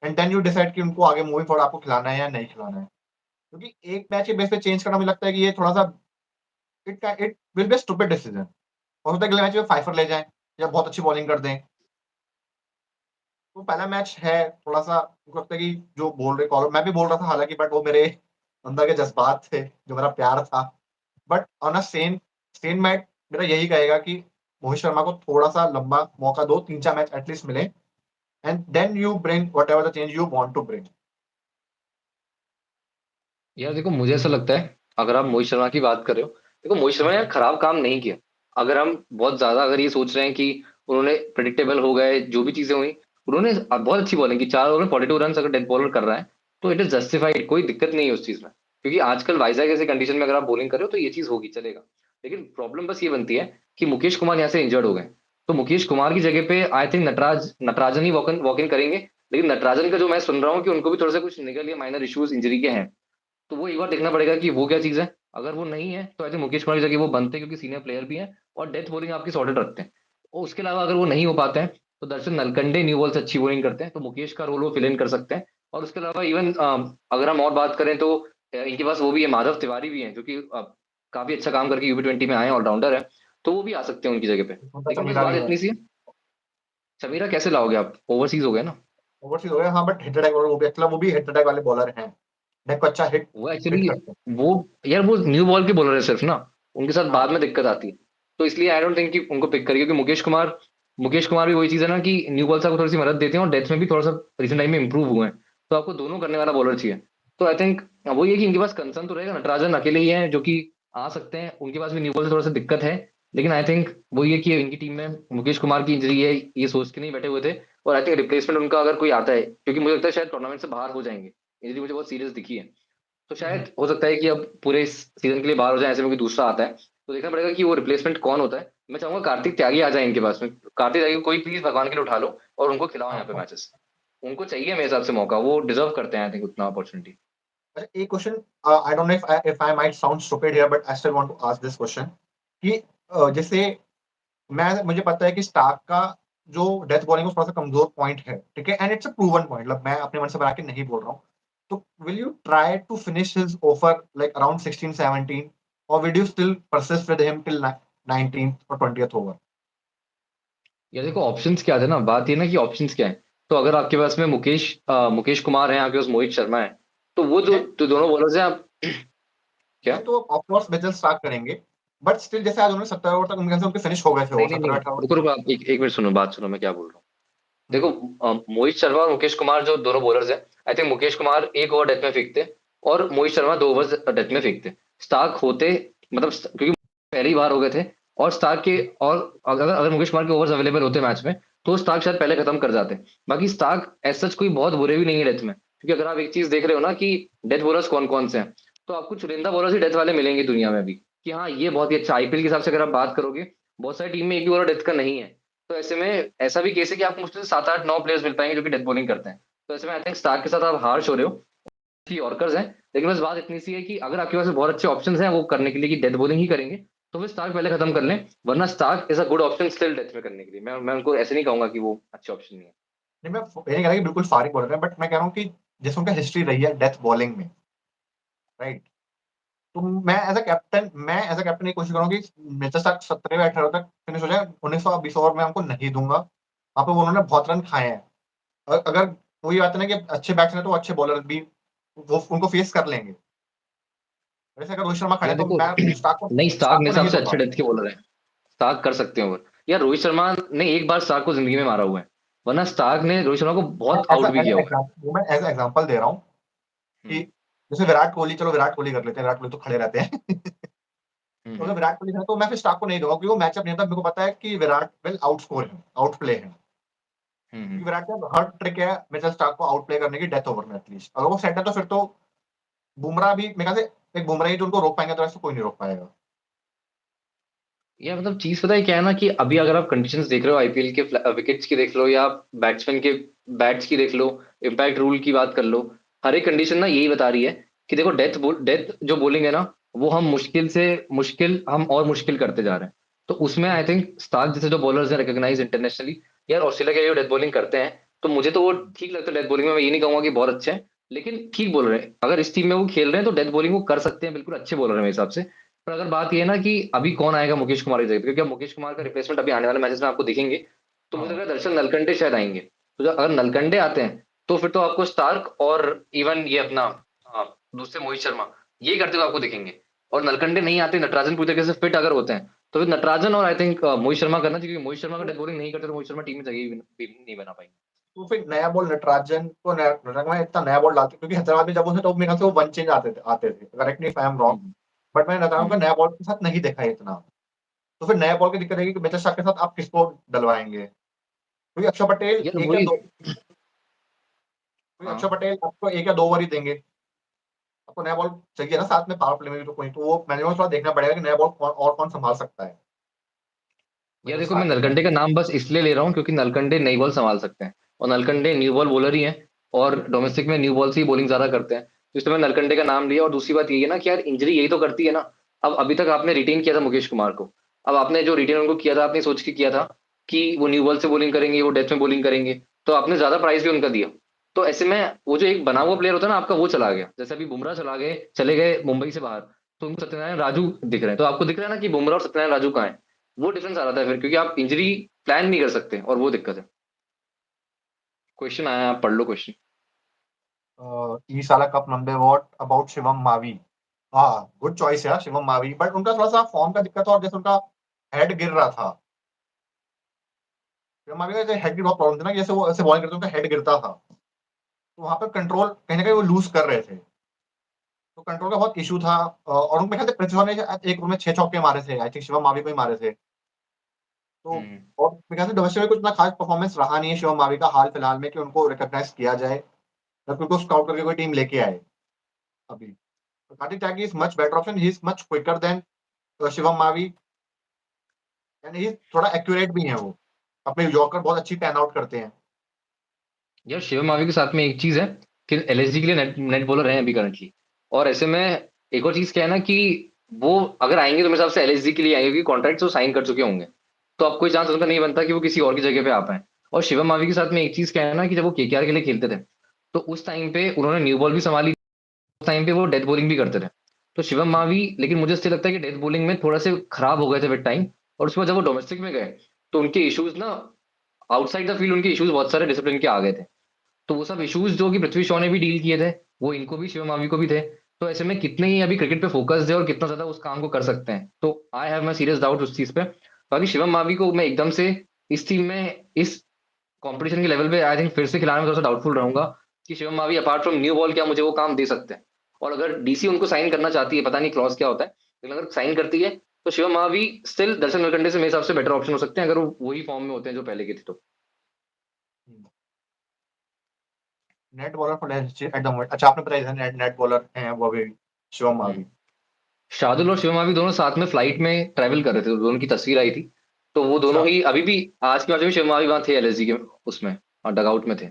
एंड देन यू डिसाइड कि उनको आगे मूविंग फॉरवर्ड आपको खिलाना है या नहीं खिलाना है। क्योंकि एक मैच के बेस पे चेंज करना मुझे लगता है कि ये थोड़ा-सा it will be a stupid decision. हो सकता है अगले मैच में फाइफर ले जाएँ या बहुत अच्छी बॉलिंग कर दें। तो पहला मैच है थोड़ा-सा, मुझको लगता है कि जो बोल रहे कॉलर, मैं भी बोल रहा था हालाँकि, बट वो मेरे अंदर के जज़्बात थे, जो मेरा प्यार था। But on a same match मेरा यही कहेगा कि मोहित शर्मा को थोड़ा-सा लंबा मौका दो, 3-4 मैच एटलीस्ट मिले, and then you bring whatever the change you want to bring. यार देखो, मुझे ऐसा लगता है, अगर आप मोहित शर्मा की बात कर रहे हो, देखो मोहित शर्मा ने यार खराब काम नहीं किया। अगर हम बहुत ज्यादा अगर ये सोच रहे हैं कि उन्होंने प्रिडिक्टेबल हो गए, जो भी चीजें हुई, उन्होंने बहुत अच्छी बॉलिंग की, 4 ओवर में 42 रन अगर डेथ बॉलर कर रहा है तो इट इज जस्टिफाइड, कोई दिक्कत नहीं है उस चीज में। क्योंकि आजकल वाइजैक ऐसे कंडीशन में अगर आप बॉलिंग कर रहे हो तो ये चीज होगी, चलेगा। लेकिन प्रॉब्लम बस ये बनती है कि मुकेश कुमार यहाँ से इंजर्ड हो गए, तो मुकेश कुमार की जगह पे I think Natarajan he walk in करेंगे। लेकिन नटराजन का जो मैं सुन रहा हूँ कि उनको भी थोड़ा सा कुछ निकल, माइनर इश्यूज इंजरी के हैं, तो वो एक बार देखना पड़ेगा कि वो क्या चीज है। अगर वो नहीं है तो आई थिंक मुकेश कुमार की जगह वो बनते हैं, क्योंकि सीनियर प्लेयर भी हैं और डेथ बॉलिंग आपकी सॉर्टेड रखते हैं। और उसके अलावा अगर वो नहीं हो पाते हैं तो दर्शन नलकंडे न्यू बॉल से अच्छी बॉलिंग करते हैं, तो मुकेश का रोल वो फिल इन कर सकते हैं। और उसके अलावा इवन अगर हम और बात करें तो इनके पास वो भी है, माधव तिवारी भी है, जो कि काफी अच्छा काम करके यूपी 20 में आए, ऑलराउंडर है, तो वो भी आ सकते हैं उनकी जगह पे। उनका लेकिन बस चमीरा बात भी है। इतनी सी है, समीरा कैसे लाओगे आप, ओवरसीज हो गए ना। ओवरसीज़ हो गया हाँ, बट हिट अटैक वो भी मतलब वो भी हिट अटैक वाले बॉलर हैं। डेक को अच्छा हिट वो हिट एक्चुअली, करते हैं। वो यार वो न्यू बॉल के बॉलर है सिर्फ ना, उनके साथ हाँ, बाद में दिक्कत आती है। तो इसलिए आई डोंट थिंक कि उनको पिक करिए, क्योंकि मुकेश कुमार भी वही चीज है ना कि न्यू बॉल से आपको थोड़ी सी मदद देते हैं और डेथ में भी थोड़ा सा रिसेंट टाइम में इंप्रूव हुए हैं, तो आपको दोनों करने वाला बॉलर चाहिए। तो आई थिंक वो ये कि इनके पास कंसर्न तो रहेगा, नटराजन अकेले ही हैं जो कि आ सकते हैं, उनके पास भी न्यू बॉल से थोड़ा सा दिक्कत है। लेकिन आई थिंक वो ये कि इनकी टीम में मुकेश कुमार की इंजरी है, ये सोच के नहीं बैठे हुए थे। और आई थिंक रिप्लेसमेंट उनका अगर कोई आता है, क्योंकि मुझे लगता है शायद टूर्नामेंट से बाहर हो जाएंगे, इंजरी मुझे बहुत सीरियस दिखी है, तो शायद हो सकता है कि अब पूरे इस सीजन के लिए बाहर हो जाए, ऐसे में कोई दूसरा आता है, तो देखना पड़ेगा कि वो रिप्लेसमेंट कौन होता है। मैं चाहूंगा कार्तिक त्यागी आ जाए इनके पास में, कार्तिक त्यागी को कोई प्लीज भगवान के लिए उठा लो और उनको खिलाओ यहाँ पे हाँ। मैचेस, उनको चाहिए मेरे हिसाब से मौका, वो डिजर्व करते हैं आई थिंक उतना अपॉर्चुनिटी। अच्छा एक question, I don't know if I might sound stupid here, but I still want to ask this question कि जैसे मुझे पता है कि स्टार्क का जो डेथ बॉलिंग है वो थोड़ा-सा कमजोर पॉइंट है, ठीक है? And it's a proven point, मतलब मैं अपने मन से बना के नहीं बोल रहा हूँ। तो will you try to finish his offer like around 16-17, और will you still persist with him till 19th और 20th ओवर? यार देखो ऑप्शंस क्या थे ना, बात ये ना कि ऑप्शंस क्या है। तो अगर आपके पास में मुकेश कुमार है, आपके पास मोहित शर्मा है, तो वो जो है तो दोनों बॉलर्स हैं आप। क्या? है तो ऑफ कोर्स मिचेल स्टार्क करेंगे, बट स्टिल जैसे आज उन्होंने 17 ओवर तक उनके उनके फिनिश हो गए थे नहीं ओवर नहीं नहीं, 17-18 ओवर। रुको रुको, आप एक एक मिनट सुनो, बात सुनो मैं क्या बोल रहा हूँ। हुँ, देखो मोहित शर्मा और मुकेश कुमार जो दोनों बॉलर्स हैं, I think Mukesh Kumar 1 over death में फेंकते और मोहित शर्मा 2 ओवर डेथ में फेंकते। स्टार्क होते, मतलब क्योंकि पहली बार हो गए थे, और स्टार्क के, और अगर अगर मुकेश कुमार के ओवर्स अवेलेबल होते मैच में तो स्टार्क शायद पहले खत्म कर जाते। बाकी स्टार्क एज सच कोई बहुत बुरे भी नहीं है डेथ में, क्योंकि अगर आप एक चीज देख रहे हो ना कि डेथ बॉलर्स कौन कौन से हैं, तो आपको चुनिंदा बॉलर्स ही डेथ वाले मिलेंगे दुनिया में अभी, कि हाँ ये बहुत ही अच्छा, आईपीएल के हिसाब से अगर आप बात करोगे बहुत सारी टीम में एक भी बॉलर डेथ का नहीं है। तो ऐसे में ऐसा भी केस है कि आपको मुश्किल से 7 8 9 प्लेयर्स मिल पाएंगे जो कि डेथ बॉलिंग करते हैं। तो ऐसे में आई थिंक स्टार्क के साथ आप हार्श हो रहे हो, की यॉर्कर्स हैं। लेकिन बस बात इतनी सी है कि अगर आपके पास बहुत अच्छे ऑप्शंस हैं वो करने के लिए कि डेथ बॉलिंग ही करेंगे, तो फिर स्टार्क पहले खत्म कर लें, वरना Starc is a good option still death में करने के लिए। मैं उनको ऐसे नहीं कहूंगा कि वो अच्छे ऑप्शन नहीं है। नहीं, मैं ये नहीं कह रहा कि बिल्कुल फारिग बॉलर है, बट मैं कह रहा हूँ कि जैसे उनका हिस्ट्री रही है डेथ बॉलिंग में, राइट? तो मैं एज अ कैप्टन ये कोशिश करूंगा कि मैचेस तक 17वें 18वें तक फिनिश हो जाए, 19-20 ओवर में हमको नहीं दूंगा। वहां पे उन्होंने बहुत रन खाए हैं। अगर वही बात है ना कि अच्छे बैट्समैन तो अच्छे बॉलर भी वो उनको फेस कर लेंगे। वैसे अगर रोहित शर्मा खड़े यार हैं तो देखो, मैं नहीं, स्टार्क स्टार्क मेरे को हिसाब नहीं से दूंगा। अच्छे डेथ के बॉलर हैं। स्टार्क कर सकते हैं ओवर। यार रोहित शर्मा ने एक बार स्टार्क को जिंदगी में मारा हुआ है, वरना स्टार्क ने रोहित शर्मा को बहुत आउट भी किया हुआ है। मैं एज एग्जाम्पल दे रहा हूँ कि हम्म। जैसे विराट कोहली, चलो विराट कोहली कर लेते हैं, विराट कोहली तो खड़े रहते हैं। तो अगर हम्म। विराट कोहली है तो मैं फिर स्टार्क को नहीं दूंगा, क्योंकि वो मैचअप नहीं था, मेरे को पता है कि Virat will out score him, out play him. क्योंकि हम्म। विराट का हर ट्रिक है मिचेल स्टार्क को आउट प्ले करने की डेथ ओवर में एटलीस्ट। अगर वो सेट है तो फिर तो बुमराह भी मेरे ख्याल से एक बुमराह ही जो उनको रोक पाएंगे, तो ऐसे कोई नहीं रोक पाएगा। यार मतलब चीज पता है क्या है ना, कि अभी अगर आप कंडीशंस देख रहे हो आईपीएल के, विकेट्स की देख लो या बैट्समैन के बैट्स की देख लो, इम्पैक्ट रूल की बात कर लो, हर एक कंडीशन ना यही बता रही है कि देखो डेथ जो बॉलिंग है ना, वो हम मुश्किल से मुश्किल, हम और मुश्किल करते जा रहे हैं। तो उसमें आई थिंक स्टार्क जैसे जो बॉलर्स हैं रिकॉग्नाइज इंटरनेशनली, यार ऑस्ट्रेलिया के जो डेथ बॉलिंग करते हैं, तो मुझे तो वो ठीक लगता है डेथ बॉलिंग में। मैं ये नहीं कहूंगा कि बहुत अच्छे हैं, लेकिन ठीक बॉलर है। अगर इस टीम में वो खेल रहे हैं तो डेथ बॉलिंग वो कर सकते हैं, बिल्कुल अच्छे बॉलर है मेरे हिसाब से। पर अगर बात ये है ना कि अभी कौन आएगा मुकेश कुमार की जगह पे, क्योंकि अब मुकेश कुमार का रिप्लेसमेंट अभी आने वाले मैचेस में आपको दिखेंगे, तो मुझे लग हाँ, रहा है दर्शन नलकंडे शायद आएंगे। तो अगर नलकंडे आते हैं तो फिर तो आपको स्टार्क और इवन ये अपना दूसरे मोहित शर्मा ये करते हुए आपको दिखेंगे। और नलकंडे नहीं आते, नटराजन पूरी तरीके से फिट अगर होते हैं, तो फिर नटराजन और आई थिंक मोहित शर्मा करना चाहिए, क्योंकि मोहित शर्मा का डेथ बॉलिंग नहीं करते तो मोहित शर्मा टीम में जगह भी नहीं बना पाएंगे। तो फिर नया बॉल नटराजन को नटराजन में इतना नया बॉल डालते, क्योंकि हैदराबाद में जब उसे तो मेरे ख्याल से वो वन चेंज आते थे, correct me if I am wrong. Hmm. But मैंने नटराजन को हम्म। नया बॉल के साथ नहीं देखा है इतना। तो फिर नया बॉल की दिक्कत है कि मिचेल स्टार्क के साथ आप किसको डलवाएंगे? क्योंकि अक्षर पटेल यार एक या वही। दो क्योंकि अक्षर हाँ। पटेल आपको एक या दो ओवर ही देंगे। आपको नया बॉल चाहिए ना साथ में, पावर प्ले में भी तो कोई, तो वो मैनेजमेंट को थोड़ा देखना पड़ेगा कि नया बॉल कौन संभाल सकता है। यार मिचेल देखो, मैं स्टार्क के नलकंडे का नाम बस इसलिए ले रहा हूँ क्योंकि नलकंडे नई बॉल संभाल सकते हैं, और नलकंडे न्यू बॉल बॉलर ही हैं, और डोमेस्टिक में न्यू बॉल से ही बॉलिंग ज्यादा करते हैं, तो इसलिए मैं नलकंडे का नाम लिया। और दूसरी बात ये है ना कि यार इंजरी यही तो करती है ना। अब अभी तक आपने रिटेन किया था मुकेश कुमार को, अब आपने जो रिटेन उनको किया था, आपने सोच के किया था कि वो न्यू बॉल से बॉलिंग करेंगे, वो डेथ में बॉलिंग करेंगे, तो आपने ज्यादा प्राइस भी उनका दिया। तो ऐसे में वो जो एक बना हुआ प्लेयर होता है ना आपका, वो चला गया। जैसे अभी बुमराह चले गए मुंबई से बाहर, तो उनको सत्यनारायण राजू दिख रहे हैं, तो आपको दिख रहा है ना कि बुमराह और सत्यनारायण राजू कहाँ है। वो डिफरेंस आ रहा था फिर, क्योंकि आप इंजरी प्लान नहीं कर सकते, और वो दिक्कत है। क्वेश्चन आया, आप पढ़ लो क्वेश्चन। ई साला cup number what about Shivam Mavi? हाँ, गुड चॉइस है शिवम मावी, बट उनका थोड़ा सा फॉर्म का दिक्कत था, और जैसे उनका हेड गिर रहा था। शिवम मावी का हेड की बहुत प्रॉब्लम थी ना, जैसे वो ऐसे बॉलिंग करते उनका हेड गिरता था, तो वहां पे कंट्रोल कहीं ना कहीं वो लूज कर रहे थे। तो कंट्रोल का बहुत इशू था। और उनके ख्याल से पृथ्वी शॉ ने एक ओवर में 6 चौके मारे थे, आई थिंक शिवम मावी को ही मारे थे। तो हम्म। और मेरे ख्याल से डोमेस्टिक में कुछ ना खास परफॉर्मेंस रहा नहीं है शिवम मावी का हाल फिलहाल में कि उनको रिकॉग्नाइज किया जाए, या फिर उनको स्काउट करके कोई टीम लेके आए अभी। तो Kartik Tyagi is much better option, he is much quicker than Shivam Mavi, and he थोड़ा एक्यूरेट भी है वो, अपने यॉर्कर बहुत अच्छी पैन आउट करते हैं। यार शिवम मावी के साथ में एक चीज है कि एलएसजी के लिए नेट नेट बॉलर हैं अभी करंटली। और ऐसे में एक और चीज क्या है ना कि वो अगर आएंगे तो मेरे हिसाब से एलएसजी के लिए आएंगे, क्योंकि कॉन्ट्रैक्ट वो साइन कर चुके होंगे। तो अब कोई चांस उनका नहीं बनता कि वो किसी और की जगह पे आ पाए। और शिवम मावी के साथ में एक चीज क्या है ना कि जब वो केकेआर के लिए खेलते थे, तो उस टाइम पे उन्होंने न्यू बॉल भी संभाली, उस टाइम पे वो डेथ बॉलिंग भी करते थे। तो शिवम मावी, लेकिन मुझे इससे लगता है कि डेथ बॉलिंग में थोड़ा से खराब हो गए थे विद टाइम। और उसके बाद जब वो डोमेस्टिक में गए, तो उनके इश्यूज ना, आउटसाइड द फील्ड उनके इश्यूज बहुत सारे डिसिप्लिन के आ गए थे। तो वो सब इश्यूज जो कि पृथ्वी शॉ ने भी डील किए थे, वो इनको भी, शिवम मावी को भी थे। तो ऐसे में कितने ही अभी क्रिकेट पे फोकस है और कितना ज्यादा उस काम को कर सकते हैं, तो I have my serious doubt उस चीज पे। बाकी शिवम मावी को मैं एकदम से इस टीम में, इस कंपटीशन के लेवल पे आई थिंक फिर से खिलाने में थोड़ा सा डाउटफुल रहूंगा कि Shivam Mavi apart from new ball क्या मुझे वो काम दे सकते हैं। और अगर डीसी उनको साइन करना चाहती है, पता नहीं क्लॉज क्या होता है, लेकिन अगर साइन करती है तो शिवम मावी स्टिल दर्शन नलकंडे से मेरे हिसाब से बेटर ऑप्शन हो सकते हैं, अगर वो वही फॉर्म में होते हैं जो पहले के थे तो। Net bowler for at the moment, अच्छा आपने बताया नेट नेट बॉलर हैं वो अभी शिवम हम्म। मावी। शार्दुल और शिवम मावी दोनों साथ में फ्लाइट में ट्रैवल कर रहे थे, दोनों की तस्वीर आई थी। तो वो अच्छा, दोनों ही अभी भी, आज के मैच में शिवम मावी वहां थे एलएसजी के उसमें, और डगआउट में थे।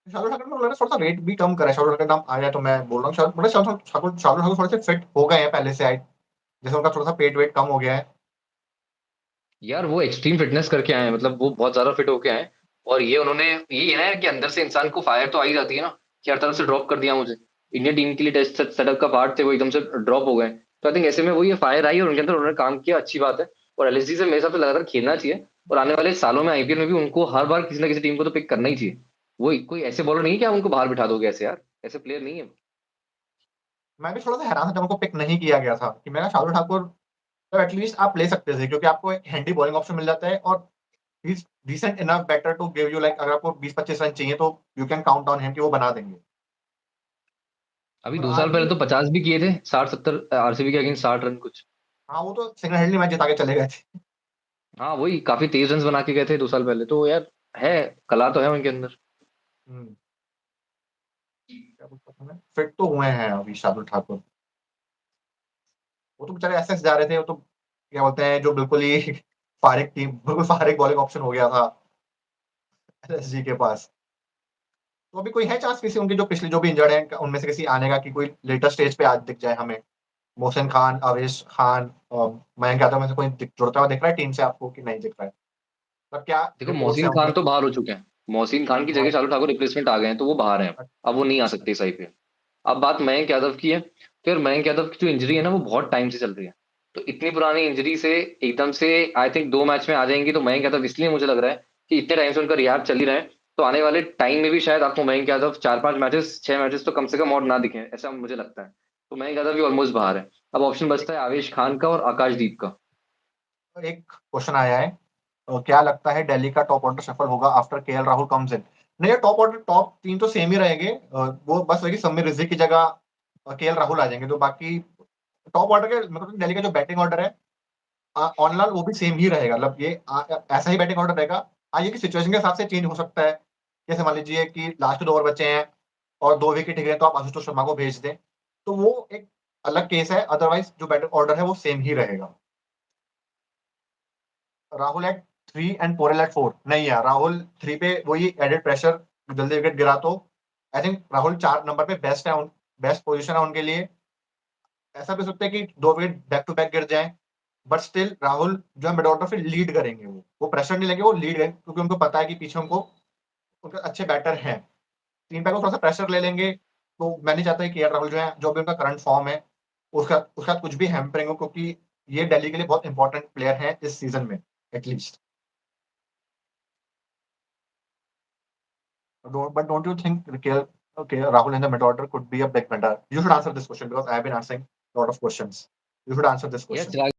शार्दुल ठाकुर ने थोड़ा सा रेट भी कम करा है, शार्दुल ठाकुर का नाम आया तो मैं बोल रहा हूँ शार्दुल, मतलब शार्दुल ठाकुर थोड़े से फिट हो गए हैं पहले से, जैसे उनका थोड़ा सा पेट वेट कम हो गया है। यार वो एक्सट्रीम फिटनेस करके आए हैं, मतलब वो बहुत ज्यादा फिट होके आए हैं। और ये उन्होंने, ये है ना कि अंदर से इंसान को फायर तो आ ही जाती है ना, कि हर तरफ से ड्रॉप कर दिया मुझे। इंडियन टीम के लिए टेस्ट सेटअप का पार्ट थे, वो एकदम से ड्रॉप हो गए। तो आई थिंक ऐसे में वो ये फायर आई और उनके अंदर उन्होंने काम किया, अच्छी बात है। और एलएसजी से मेरे हिसाब से लगातार खेलना चाहिए। और आने वाले सालों में आईपीएल में भी उनको हर बार किसी ना किसी टीम को तो पिक करना ही चाहिए। वो कोई ऐसे बॉलर नहीं है कि आप उनको बाहर बिठा दोगे ऐसे, यार ऐसे प्लेयर नहीं है। मैं भी थोड़ा सा हैरान था जब उनको पिक नहीं किया गया था, कि मैं शार्दुल ठाकुर तो एटलीस्ट आप ले सकते थे, क्योंकि आपको एक हैंडी बॉलिंग ऑप्शन मिल जाता है, और he is decent enough batter to give you, like अगर आपको 20-25 रन चाहिए तो you can count on him कि वो बना देंगे। अभी और 2 साल आज पहले भी तो 50 भी किए थे, 60-70 आरसीबी के अगेंस्ट 60 रन कुछ। हाँ, वो तो सिंगल हैंडली मैच जिता के चले गए थे। हाँ वही काफी तेज रन बना के गए थे 2 साल पहले, तो यार है, कला तो है उनके अंदर। हम्म, क्या कुछ पता नहीं, फिट तो हुए हैं अभी शार्दुल ठाकुर। वो तो बेचारे एसएस जा रहे थे, वो तो क्या बोलते हैं, जो बिल्कुल ही फारिग टीम, बिल्कुल फारिग बॉलिंग ऑप्शन हो गया था एसएसजी के पास। तो अभी कोई है चांस किसी उनके जो पिछले जो भी इंजर्ड हैं उनमें से किसी आने का, कि कोई लेटर स्टेज पे आज दिख जाए हमें? मोहसिन खान, अवेश खान और मयंक यादव में से कोई जुड़ता हुआ दिख रहा है टीम से आपको, कि नहीं दिख रहा है? मतलब क्या देखो रिपोर्ट्स मोहसिन हैं खान उनमें? तो बाहर हो चुके हैं। मोहसिन खान की जगह शार्दुल ठाकुर रिप्लेसमेंट आ गए हैं, तो वो बाहर हैं। अब वो नहीं आ सकते सही पे। अब बात मयंक यादव की है। फिर मयंक यादव की जो इंजरी है ना, वो बहुत टाइम से चल रही है। तो इतनी पुरानी इंजरी से एकदम से आई थिंक 2 मैच में आ जाएंगी, तो मयंक यादव इसलिए मुझे लग रहा है कि इतने टाइम से उनका रिहैब चल ही रहा है। तो आने वाले टाइम में भी शायद आपको मयंक यादव 4-5 मैचेस 6 मैचेस तो कम से कम और ना दिखे, ऐसा मुझे लगता है। तो मयंक यादव भी ऑलमोस्ट बाहर है। अब ऑप्शन बचता है आवेश खान का और आकाशदीप का। एक क्वेश्चन आया है, क्या लगता है दिल्ली का टॉप ऑर्डर सफल होगा after KL Rahul comes in? नहीं, ये टॉप ऑर्डर, टॉप तीन तो सेम ही रहेंगे। वो बस वही समीर रिजवी की जगह केएल राहुल आ जाएंगे, तो बाकी टॉप ऑर्डर के मतलब दिल्ली का जो बैटिंग ऑर्डर है ऑनलाइन वो भी सेम ही रहेगा, मतलब ये ऐसा ही बैटिंग ऑर्डर रहेगा। हाँ, ये कि सिचुएशन के हिसाब से चेंज हो सकता है। जैसे मान लीजिए कि लास्ट 2 ओवर बचे हैं और 2 विकेट गिरे, तो आप आशुतोष शर्मा को भेज दें, तो वो एक अलग केस है। अदरवाइज जो बैटिंग ऑर्डर है वो सेम ही रहेगा। Rahul at 3 and Porel at 4 नहीं है, राहुल 3 पे वही एडेड प्रेशर, जल्दी विकेट गिरा तो आई थिंक राहुल 4 नंबर पे बेस्ट है, बेस्ट पोजीशन है उनके लिए। ऐसा भी हो सकता है कि 2 विकेट बैक टू बैक गिर जाए, बट स्टिल राहुल जो है मिड ऑर्डर फिर लीड करेंगे, वो प्रेशर नहीं लेंगे, वो लीड करेंगे, क्योंकि उनको पता है कि पीछे उनको उनके अच्छे बैटर हैं। 3 पैक को थोड़ा सा प्रेशर ले लेंगे, तो मैं नहीं चाहता कि केएल राहुल जो है, जो भी उनका करंट फॉर्म है, उसका उसका कुछ भी हैम्परिंग हो, क्योंकि ये दिल्ली के लिए बहुत इंपॉर्टेंट प्लेयर है इस सीजन में at least. But don't you think Rahul in the mid order could be a big winner? You should answer this question because I have been answering a lot of questions. You should answer this यार question.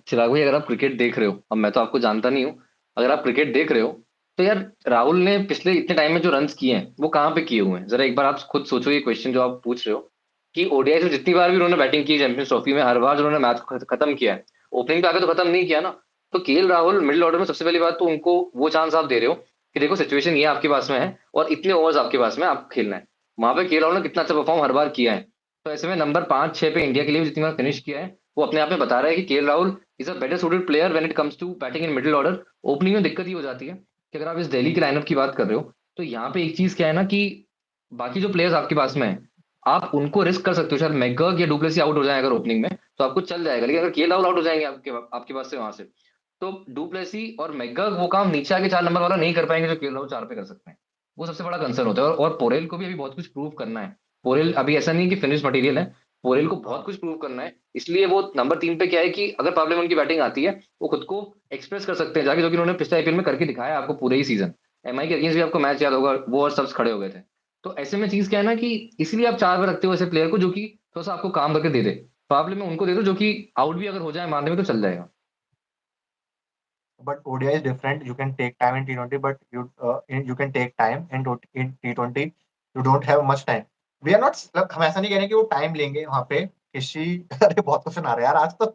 चिराग भाई, अगर आप क्रिकेट देख रहे हो, अब मैं तो आपको जानता नहीं हूँ, अगर आप क्रिकेट देख रहे हो, तो यार राहुल ने पिछले इतने टाइम में जो रन्स किए हैं वो कहाँ पे किए हुए हैं, जरा एक बार आप खुद सोचो ये क्वेश्चन जो आप पूछ रहे हो। कि ओडीआई में जितनी बार भी उन्होंने बैटिंग की चैंपियंस ट्रॉफी में, हर बार जो उन्होंने मैच खत्म किया है, ओपनिंग पे आके तो खत्म नहीं किया ना। तो केएल राहुल मिडिल ऑर्डर में, सबसे पहली बात तो उनको वो चांस आप दे रहे हो कि देखो सिचुएशन ये आपके पास में है और इतने ओवर्स आपके पास में, आप खेलना है। वहां पे केएल राहुल ने कितना अच्छा परफॉर्म हर बार किया है। तो ऐसे में नंबर 5-6 पे इंडिया के लिए भी जितनी बार फिनिश किया है, वो अपने आप में बता रहा है कि KL Rahul is a better suited player when it comes to batting in middle order. Opening में दिक्कत ही हो जाती है कि अगर आप इस दिल्ली के लाइनअप की बात कर रहे हो, तो यहाँ पे एक चीज क्या है ना कि बाकी जो प्लेयर्स आपके पास में है, आप उनको रिस्क कर सकते हो, शायद मैकगर्क या डुप्लेसी आउट हो जाए अगर ओपनिंग में, तो आपको चल जाएगा। लेकिन अगर केएल राहुल आउट हो जाएंगे आपके आपके पास से वहां से, तो डुप्लेसी और मैकगर्क वो काम नीचे आके 4 नंबर वाला नहीं कर पाएंगे जो केएल राहुल 4 पे कर सकते हैं। वो सबसे बड़ा कंसर्न होता है। और पोरेल को भी अभी बहुत कुछ प्रूव करना है। पोरेल अभी ऐसा नहीं कि फिनिश मटेरियल है, पोरेल को बहुत हाँ, कुछ प्रूव करना है। इसलिए वो नंबर 3 पे क्या है कि अगर प्रॉब्लम उनकी बैटिंग आती है, वो खुद को एक्सप्रेस कर सकते हैं जाके, जो कि उन्होंने पिछले आईपीएल में करके दिखाया है आपको पूरे ही सीजन। एमआई के अगेंस्ट भी आपको मैच याद होगा, वो और सब खड़े हो गए थे। तो ऐसे में चीज क्या है ना कि इसलिए आप 4 पे रखते हो ऐसे प्लेयर को जो कि थोड़ा सा आपको काम करके दे दे। प्रॉब्लम में उनको दे दो जो कि आउट भी अगर हो जाए मारने में तो चल जाएगा। but ODI is different. You can take time in T20, but you can take time in T20. You don't have much time. We are not, मतलब हम ऐसा नहीं कह रहे कि वो टाइम लेंगे वहां पे किसी अरे बहुत क्वेश्चन आ रहे हैं यार आज तो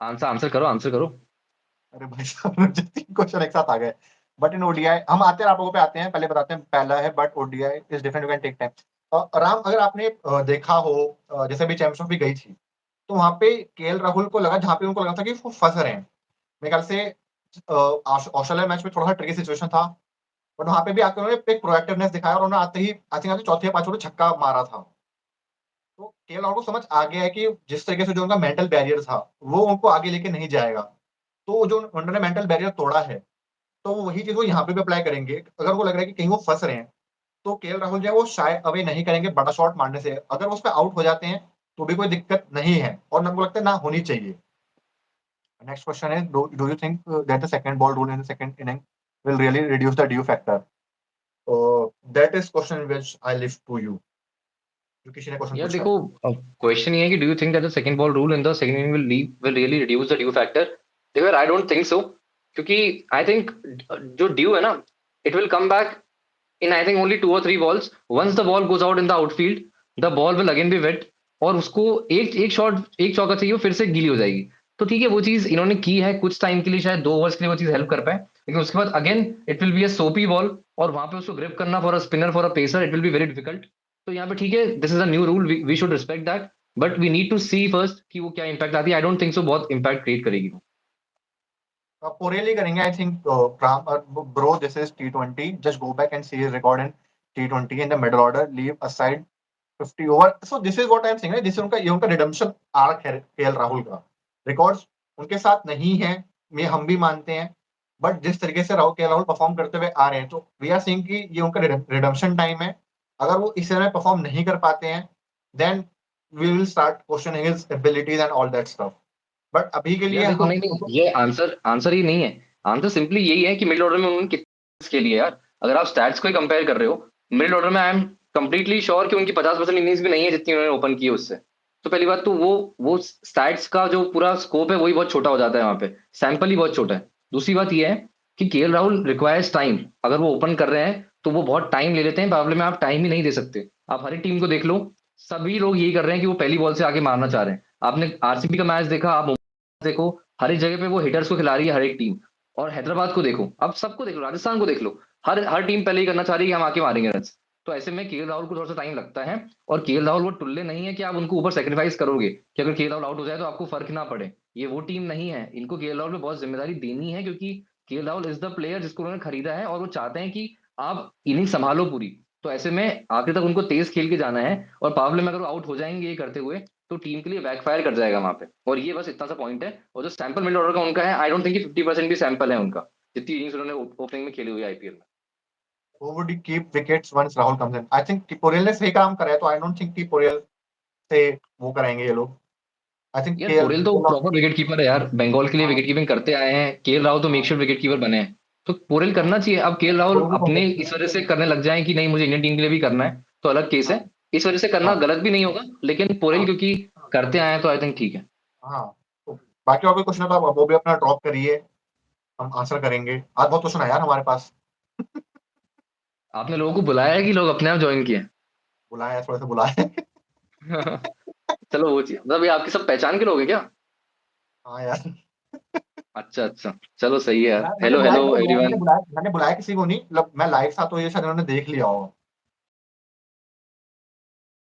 आंसर आंसर करो, आंसर करो। अरे भाई साहब, मुझे 3 क्वेश्चन एक साथ आ गए। बट इन ओडीआई हम आते हैं, आप लोगों पे आते हैं, पहले बताते हैं। पहला है but ODI is different, you can take time. Ram, अगर आपने देखा हो, जैसे भी चैंपियंस ट्रॉफी गई थी, तो वहां पे केएल राहुल को लगा, जहां पे उनको लगा था कि वो फंस रहे हैं, मेरे ख्याल से ऑस्ट्रेलिया मैच में थोड़ा सा ट्रिकी सिचुएशन था, बट वहां पे भी आके उन्होंने एक प्रोएक्टिवनेस दिखाया और उन्होंने आते ही आई थिंक चौथे या पांचवें पे छक्का मारा था। तो केएल राहुल को समझ आ गया है कि जिस तरीके से जो उनका मेंटल बैरियर था, वो उनको आगे लेके नहीं जाएगा। तो जो उन्होंने मेंटल बैरियर तोड़ा है, तो वही चीज़ वो यहाँ पे भी अप्लाई करेंगे। अगर उनको लग रहा है कि कहीं वो फँस रहे हैं, तो केएल राहुल जो है वो शाय अवे नहीं करेंगे बड़ा शॉट मारने से। अगर वो उसपे आउट हो जाते हैं, तो भी कोई दिक्कत नहीं है और मेरे को लगता है ना होनी चाहिए। Next question is, do you think that the second ball rule in the second inning will really reduce the due factor? That is question which I leave to you. जो किसी ने क्वेश्चन यार पूछा है। देखो, क्वेश्चन ये है कि do you think that the second ball rule in the second inning will really reduce the due factor? देखो यार, आई डोंट थिंक सो, क्योंकि आई थिंक जो ड्यू है ना, it will come back in I think only 2 or 3 balls. Once the ball goes out in the outfield, the ball will again be wet, और उसको एक एक शॉट, एक चौका चाहिए, वो फिर से गीली हो जाएगी। तो ठीक है, वो चीज इन्होंने की है कुछ टाइम के लिए, शायद 2 ओवर्स के लिए वो चीज हेल्प कर पाए, लेकिन उसके बाद again it will be a soapy ball, और वहां पे उसको ग्रिप करना for a spinner, for a pacer, it will be very difficult. तो यहाँ पे ठीक है, this is a new rule, we should respect that, but we need to see first कि वो क्या इम्पैक्ट आती है। आई डोंट थिंक सो बहुत इम्पैक्ट क्रिएट करेगी वो। पोरेली करेंगे I think. Bro this is T20, just go back and see his record in T20 in the middle order, leave aside 50 over. So this is what I am saying, this is उनका, ये उनका रिडेम्पशन आर्क है केएल राहुल का। रिकॉर्ड्स उनके साथ नहीं है, ये हम भी मानते हैं, बट जिस तरीके से केएल राहुल परफॉर्म करते हुए आ रहे हैं, तो वी आर सेइंग कि ये उनका रिडेम्पशन टाइम है। अगर वो इस समय परफॉर्म नहीं कर पाते हैं, then we will start questioning his abilities and all that stuff. But अभी के लिए यार देखो, हम नहीं नहीं, ये आंसर आंसर ही नहीं है। आंसर सिंपली यही है कि मिडिल ऑर्डर में उन्होंने कितने के लिए यार, अगर आप स्टैट्स को ही कंपेयर कर रहे हो, मिडिल ऑर्डर में आई एम कंप्लीटली श्योर कि उनकी 50% इनिंग्स भी नहीं है जितनी उन्होंने ओपन की है उससे। तो पहली बात तो वो स्टैट्स का जो पूरा स्कोप है वही बहुत छोटा हो जाता है, वहां पे सैंपल ही बहुत छोटा है। दूसरी बात ये है कि केएल राहुल रिक्वायर्स टाइम। अगर वो ओपन कर रहे हैं तो वो बहुत टाइम ले लेते हैं, मुकाबले में आप टाइम ही नहीं दे सकते। आप हर एक टीम को देख लो, सभी लोग यही कर रहे हैं कि वो पहली बॉल से आगे मारना चाह रहे हैं। आपने आरसीबी का मैच देखा, आप देखो, हर एक जगह पे वो हिटर्स को खिला रही है हर एक टीम। और हैदराबाद को देखो, अब सबको देख लो, राजस्थान को देख लो, हर हर टीम पहले ही करना चाह रही है कि हम आके मारेंगे रन। तो ऐसे में केएल राहुल को थोड़ा सा टाइम लगता है, और केएल राहुल वो टुल्ले नहीं है कि आप उनको ऊपर सेक्रीफाइस करोगे कि अगर केएल राहुल आउट हो जाए तो आपको फर्क ना पड़े। ये वो टीम नहीं है, इनको केएल राहुल पे बहुत जिम्मेदारी देनी है, क्योंकि KL Rahul is the player जिसको उन्होंने खरीदा है, और वो चाहते हैं कि आप इनिंग संभालो पूरी। तो ऐसे में आखिर तक उनको तेज खेल के जाना है, और पावर प्ले में अगर वो आउट हो जाएंगे ये करते हुए, तो टीम के लिए बैकफायर कर जाएगा वहां पे। और ये बस इतना सा पॉइंट है। और जो सैंपल मिडिल ऑर्डर का उनका है, आई डोंट थिंक कि 50% भी सैंपल है उनका, जितनी इनिंग्स उन्होंने ओपनिंग में खेली हुई है आईपीएल में। who would you keep wickets once Rahul comes in? I think कि पोरेल ने सही काम करा है, तो आई डोंट थिंक कि पोरेल से वो कराएंगे ये लोग। आई थिंक यार केएल पोरेल तो प्रॉपर विकेट कीपर है यार, बंगाल के लिए हाँ विकेट कीपिंग करते आए हैं। केएल राहुल तो हाँ मेकश्योर विकेट कीपर बने हैं। तो पोरेल करना चाहिए। अब केएल राहुल वो भी अपने बहुत इस वजह से करने लग जाए कि नहीं मुझे इंडियन टीम के लिए भी करना है, तो अलग केस हाँ है। इस वजह से करना हाँ गलत भी नहीं होगा, लेकिन पोरेल हाँ क्योंकि करते आए हैं तो आई थिंक ठीक है। हाँ। तो बाकी और कोई क्वेश्चन है तो आप वो भी अपना ड्रॉप करिए, हम आंसर करेंगे। आज बहुत क्वेश्चन है यार हमारे पास। आपने लोगों को बुलाया है कि लोग अपने आप ज्वाइन किए बुलाए थोड़े से बुलाए। हैं? चलो वो चीज, मतलब ये आपकी सब पहचान के लोग हैं क्या? हाँ यार। अच्छा अच्छा, चलो सही है यार। मैंने हेलो बुलाया हेलो एवरीवन। मैंने बुलाया किसी को नहीं, मतलब मैं लाइव था तो ये शायद उन्होंने देख लिया होगा।